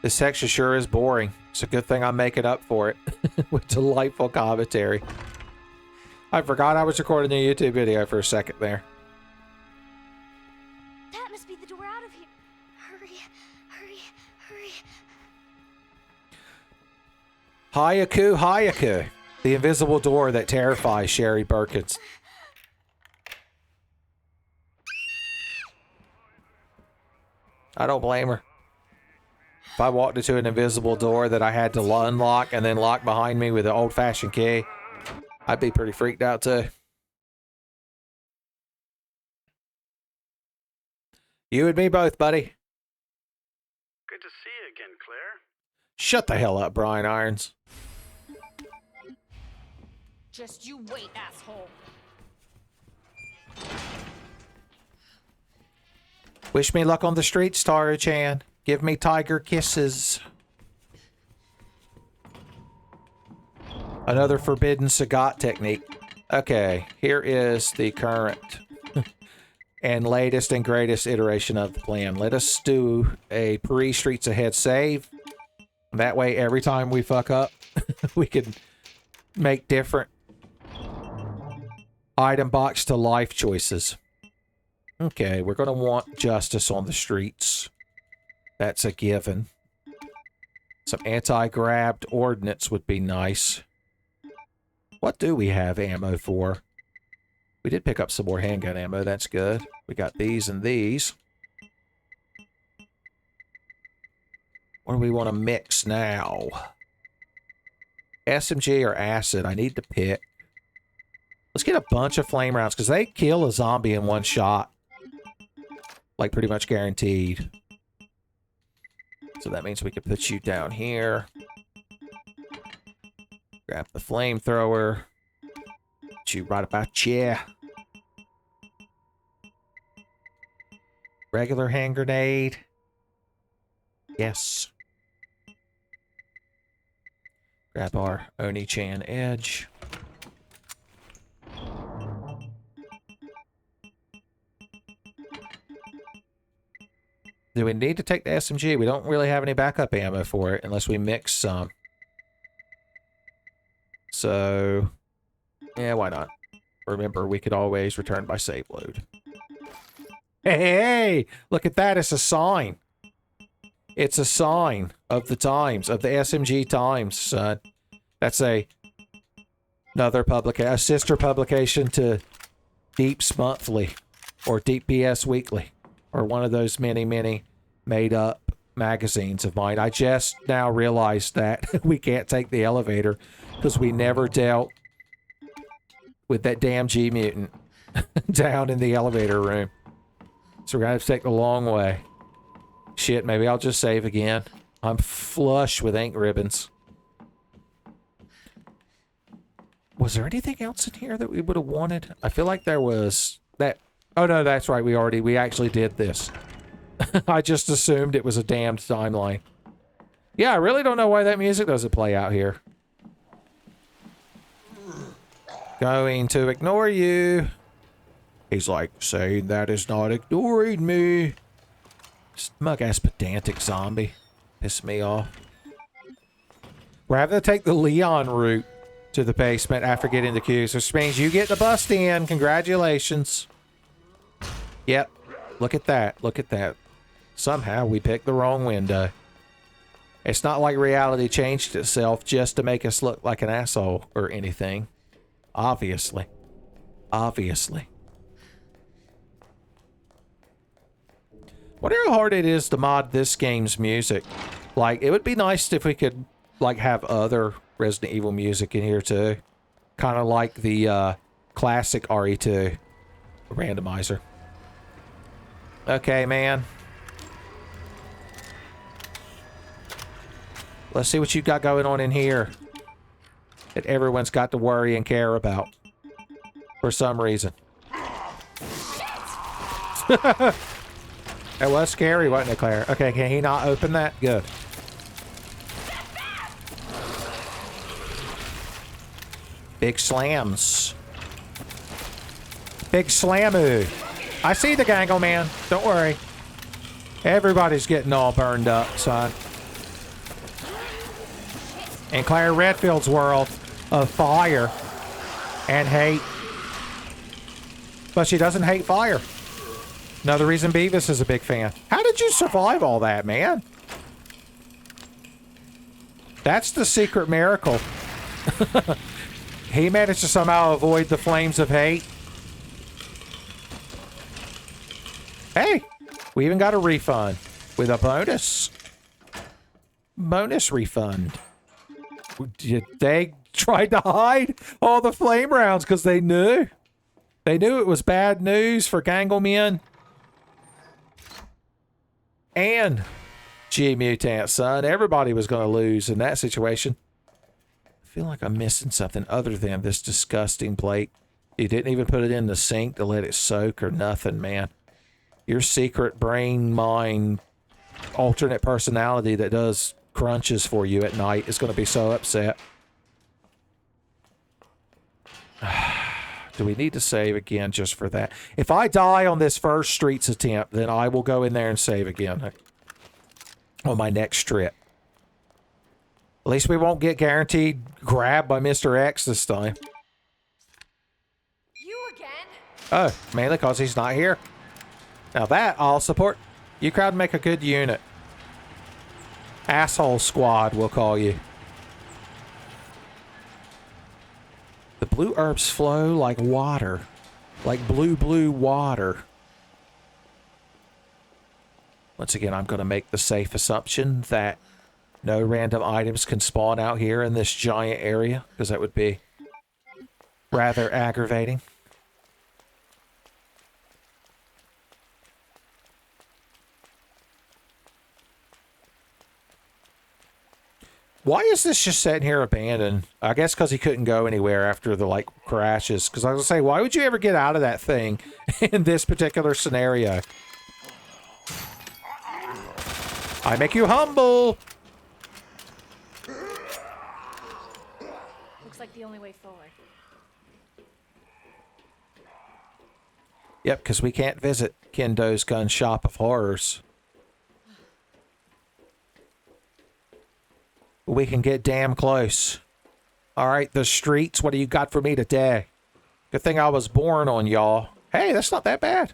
This section sure is boring. It's a good thing I'm making up for it with delightful commentary. I forgot I was recording a YouTube video for a second there. That must be the door out of here. Hurry, hurry, hurry. Hayaku, Hayaku. The invisible door that terrifies Sherry Birkins. I don't blame her. If I walked into an invisible door that I had to unlock and then lock behind me with an old-fashioned key, I'd be pretty freaked out too. You and me both, buddy. Good to see you again, Claire. Shut the hell up, Brian Irons. Just you wait, asshole. Wish me luck on the streets, Tara-chan. Give me tiger kisses. Another forbidden Sagat technique. Okay, here is the current and latest and greatest iteration of the plan. Let us do a pre-Streets Ahead save. That way, every time we fuck up, we can make different item box to life choices. Okay, we're going to want justice on the streets. That's a given. Some anti-grabbed ordnance would be nice. What do we have ammo for? We did pick up some more handgun ammo. That's good. We got these and these. What do we want to mix now? SMG or acid? I need to pick. Let's get a bunch of flame rounds because they kill a zombie in one shot. Like pretty much guaranteed. So that means we could put you down here. Grab the flamethrower. Put you right about here. Regular hand grenade. Yes. Grab our Oni-chan edge. Do we need to take the SMG? We don't really have any backup ammo for it unless we mix some. So, yeah, why not? Remember, we could always return by save load. Hey, look at that. It's a sign. It's a sign of the times, of the SMG times, son. That's another a sister publication to Deep's Monthly or Deep BS Weekly. Or one of those many, many made-up magazines of mine. I just now realized that we can't take the elevator because we never dealt with that damn G-Mutant down in the elevator room. So we're going to have to take the long way. Shit, maybe I'll just save again. I'm flush with ink ribbons. Was there anything else in here that we would have wanted? I feel like there was that... Oh, no, that's right. We actually did this. I just assumed it was a damned timeline. Yeah, I really don't know why that music doesn't play out here. Going to ignore you. He's like, saying that is not ignoring me. Smug-ass pedantic zombie. Piss me off. We're having to take the Leon route to the basement after getting the queues, which means you get the bust in. Congratulations. Yep. Look at that. Look at that. Somehow we picked the wrong window. It's not like reality changed itself just to make us look like an asshole or anything. Obviously. Obviously. Wonder how hard it is to mod this game's music. Like, it would be nice if we could, like, have other Resident Evil music in here, too. Kind of like the, classic RE2 randomizer. Okay, man. Let's see what you got going on in here that everyone's got to worry and care about for some reason. It was scary, wasn't it, Claire? Okay, can he not open that? Good. Big slams. Big slammoo. I see the gangle, man. Don't worry. Everybody's getting all burned up, son. In Claire Redfield's world of fire and hate. But she doesn't hate fire. Another reason Beavis is a big fan. How did you survive all that, man? That's the secret miracle. He managed to somehow avoid the flames of hate. Hey, we even got a refund with a bonus. Bonus refund. They tried to hide all the flame rounds because they knew. They knew it was bad news for Ganglemen. And G-Mutant, son. Everybody was going to lose in that situation. I feel like I'm missing something other than this disgusting plate. You didn't even put it in the sink to let it soak or nothing, man. Your secret brain, mind, alternate personality that does crunches for you at night is going to be so upset. Do we need to save again just for that? If I die on this first streets attempt, then I will go in there and save again on my next trip. At least we won't get guaranteed grabbed by Mr. X this time. You again? Oh, mainly because he's not here. Now that I'll support. You crowd make a good unit. Asshole squad, we'll call you. The blue herbs flow like water. Like blue water. Once again, I'm going to make the safe assumption that no random items can spawn out here in this giant area, because that would be rather aggravating. Why is this just sitting here abandoned? I guess because he couldn't go anywhere after the, like, crashes. Because I was going to say, why would you ever get out of that thing in this particular scenario? I make you humble! Looks like the only way forward. Yep, because we can't visit Kendo's gun shop of horrors. We can get damn close. Alright, the streets, what do you got for me today? Good thing I was born on y'all. Hey, that's not that bad.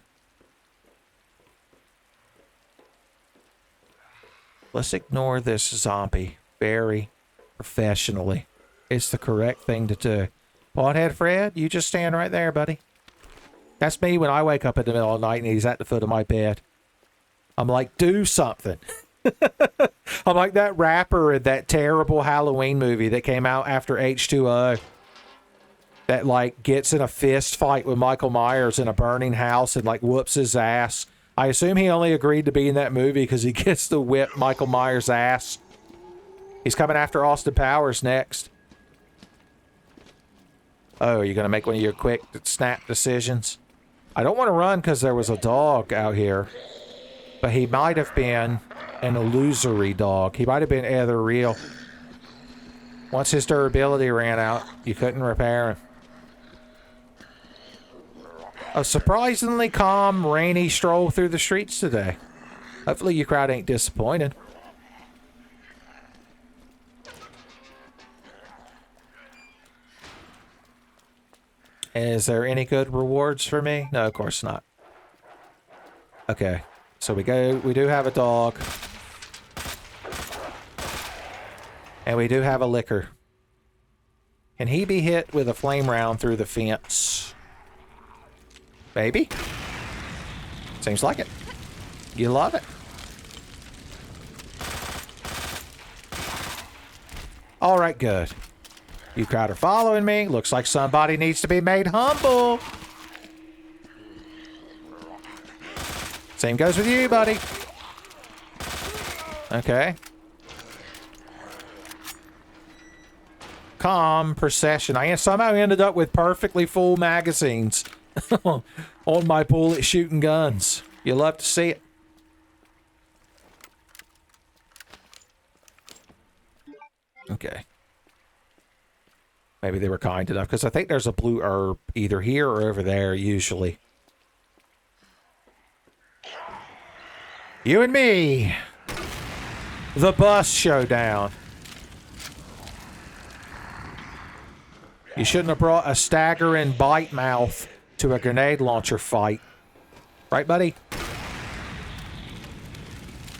Let's ignore this zombie very professionally. It's the correct thing to do. Baldhead Fred, you just stand right there, buddy. That's me when I wake up in the middle of the night and he's at the foot of my bed. I'm like, do something. I'm like that rapper in that terrible Halloween movie that came out after H2O. That, like, gets in a fist fight with Michael Myers in a burning house and, like, whoops his ass. I assume he only agreed to be in that movie because he gets to whip Michael Myers' ass. He's coming after Austin Powers next. Oh, are you going to make one of your quick snap decisions? I don't want to run because there was a dog out here. But he might have been an illusory dog. He might have been either real. Once his durability ran out, you couldn't repair him. A surprisingly calm, rainy stroll through the streets today. Hopefully you crowd ain't disappointed. Is there any good rewards for me? No, of course not. Okay. So we do have a dog. And we do have a liquor. Can he be hit with a flame round through the fence? Maybe. Seems like it. You love it. All right, good. You crowd are following me. Looks like somebody needs to be made humble. Same goes with you, buddy. Okay. Calm procession. I somehow ended up with perfectly full magazines on my bullet shooting guns. You love to see it. Okay. Maybe they were kind enough, because I think there's a blue herb either here or over there, usually. You and me. The bus showdown. You shouldn't have brought a staggering bite mouth to a grenade launcher fight. Right, buddy?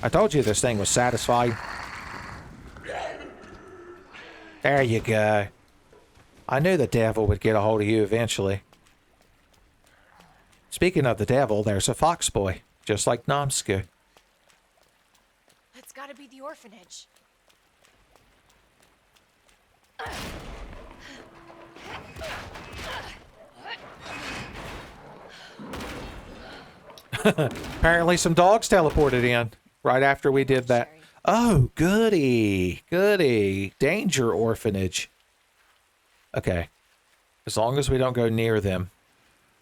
I told you this thing was satisfying. There you go. I knew the devil would get a hold of you eventually. Speaking of the devil, there's a fox boy, just like Nomsku. It's gotta be the orphanage. Apparently some dogs teleported in right after we did that. Oh, goody. Goody. Danger orphanage. Okay. As long as we don't go near them,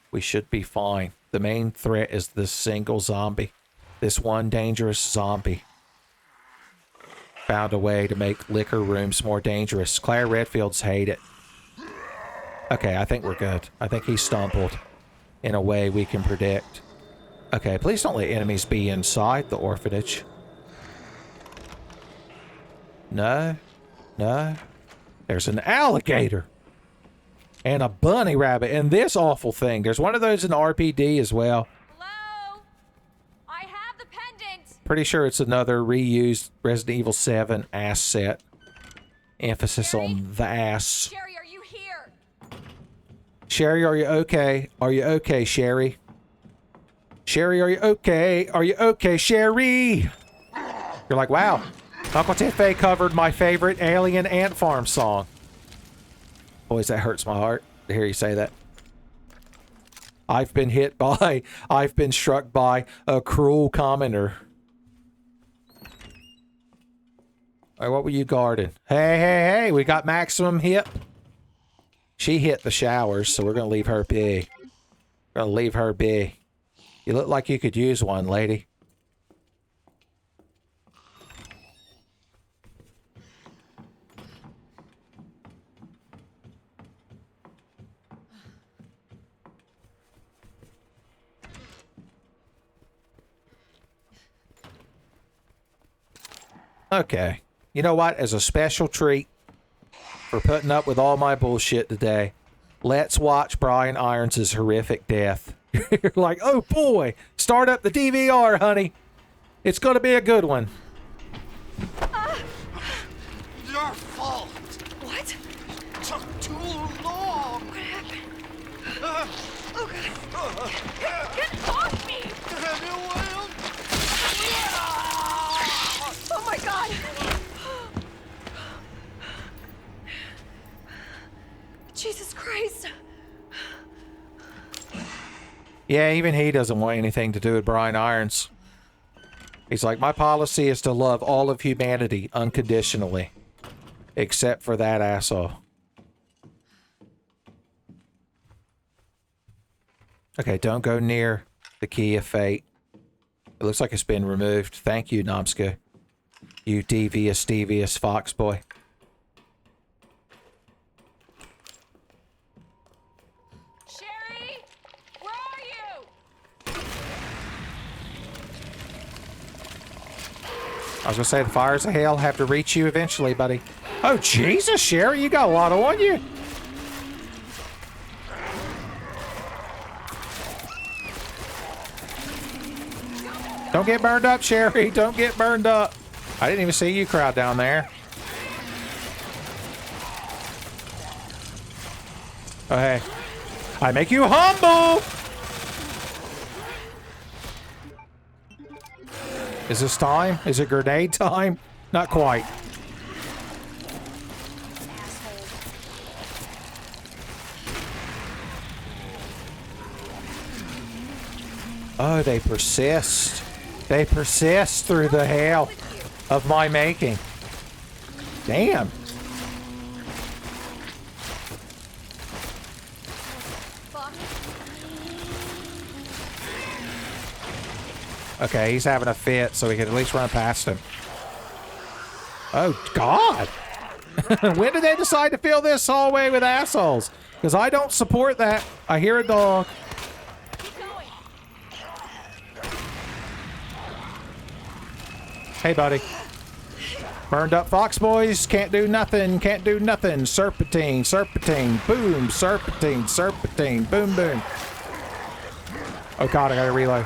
we should be fine. The main threat is this single zombie. This one dangerous zombie. Found a way to make liquor rooms more dangerous. Claire Redfield's hate it. Okay, I think we're good. I think he stumbled in a way we can predict. Okay, please don't let enemies be inside the orphanage. No. No. There's an alligator. And a bunny rabbit. And this awful thing. There's one of those in RPD as well. Hello? I have the pendant. Pretty sure it's another reused Resident Evil 7 ass set. Emphasis on the ass. Sherry, are you here? Sherry, are you okay? Are you okay, Sherry? Sherry, are you okay? Are you okay, Sherry? You're like, wow. Uncle Tiffany covered my favorite Alien Ant Farm song. Boys, that hurts my heart to hear you say that. I've been struck by a cruel commenter. All right, what were you guarding? Hey, we got maximum hit. She hit the showers, so we're going to leave her be. We're going to leave her be. You look like you could use one, lady. Okay. You know what? As a special treat for putting up with all my bullshit today, let's watch Brian Irons' horrific death. You're like, oh boy, start up the DVR, honey. It's going to be a good one. Your fault. What? Took too long. What happened? Oh god. Get off me! Oh my god! Jesus Christ! Yeah, even he doesn't want anything to do with Brian Irons. He's like, my policy is to love all of humanity unconditionally. Except for that asshole. Okay, don't go near the key of fate. It looks like it's been removed. Thank you, Nomska. You devious fox boy. Sherry! Where are you? I was gonna say the fires of hell have to reach you eventually, buddy. Oh, Jesus, Sherry, you got a lot on you. Don't get burned up, Sherry. Don't get burned up. I didn't even see you crowd down there. Oh, hey. I make you humble. Is this time? Is it grenade time? Not quite. Oh, they persist. They persist through the hell of my making. Damn. Fuck. Okay, he's having a fit, so we can at least run past him. Oh, God. When did they decide to fill this hallway with assholes? Because I don't support that. I hear a dog. Hey, buddy. Burned up fox boys. Can't do nothing. Can't do nothing. Serpentine. Serpentine. Boom. Serpentine. Serpentine. Boom, boom. Oh, God. I got to reload.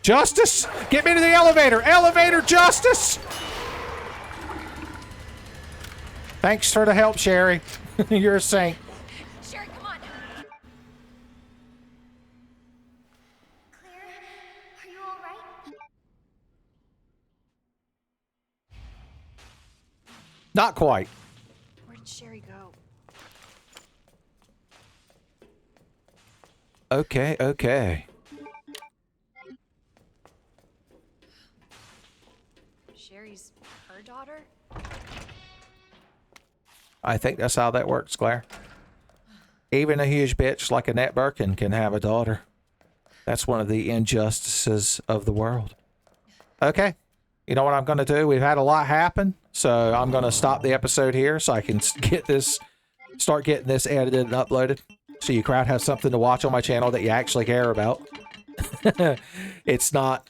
Justice! Get me to the elevator. Elevator justice! Thanks for the help, Sherry. You're a saint. Sherry, come on. Claire, are you all right? Not quite. Where did Sherry go? Okay, okay. Sherry's her daughter? I think that's how that works, Claire. Even a huge bitch like Annette Birkin can have a daughter. That's one of the injustices of the world. Okay. You know what I'm going to do? We've had a lot happen, so I'm going to stop the episode here so I can start getting this edited and uploaded, so you crowd have something to watch on my channel that you actually care about. It's not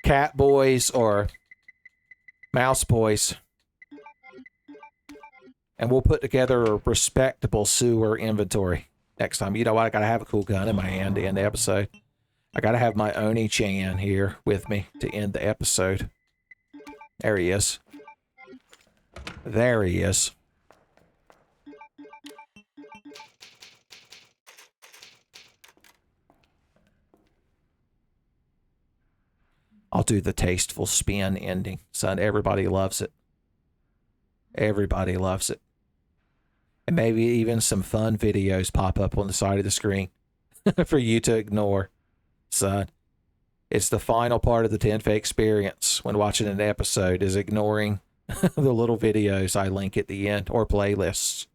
cat boys or mouse boys. And we'll put together a respectable sewer inventory next time. You know what? I gotta have a cool gun in my hand to end the episode. I gotta have my Oni-chan here with me to end the episode. There he is. There he is. I'll do the tasteful spin ending, son. Everybody loves it. Everybody loves it. And maybe even some fun videos pop up on the side of the screen for you to ignore, son. It's the final part of the 10F experience when watching an episode is ignoring the little videos I link at the end, or playlists.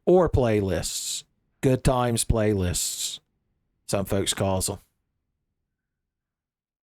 Or playlists. Good times playlists, some folks calls them.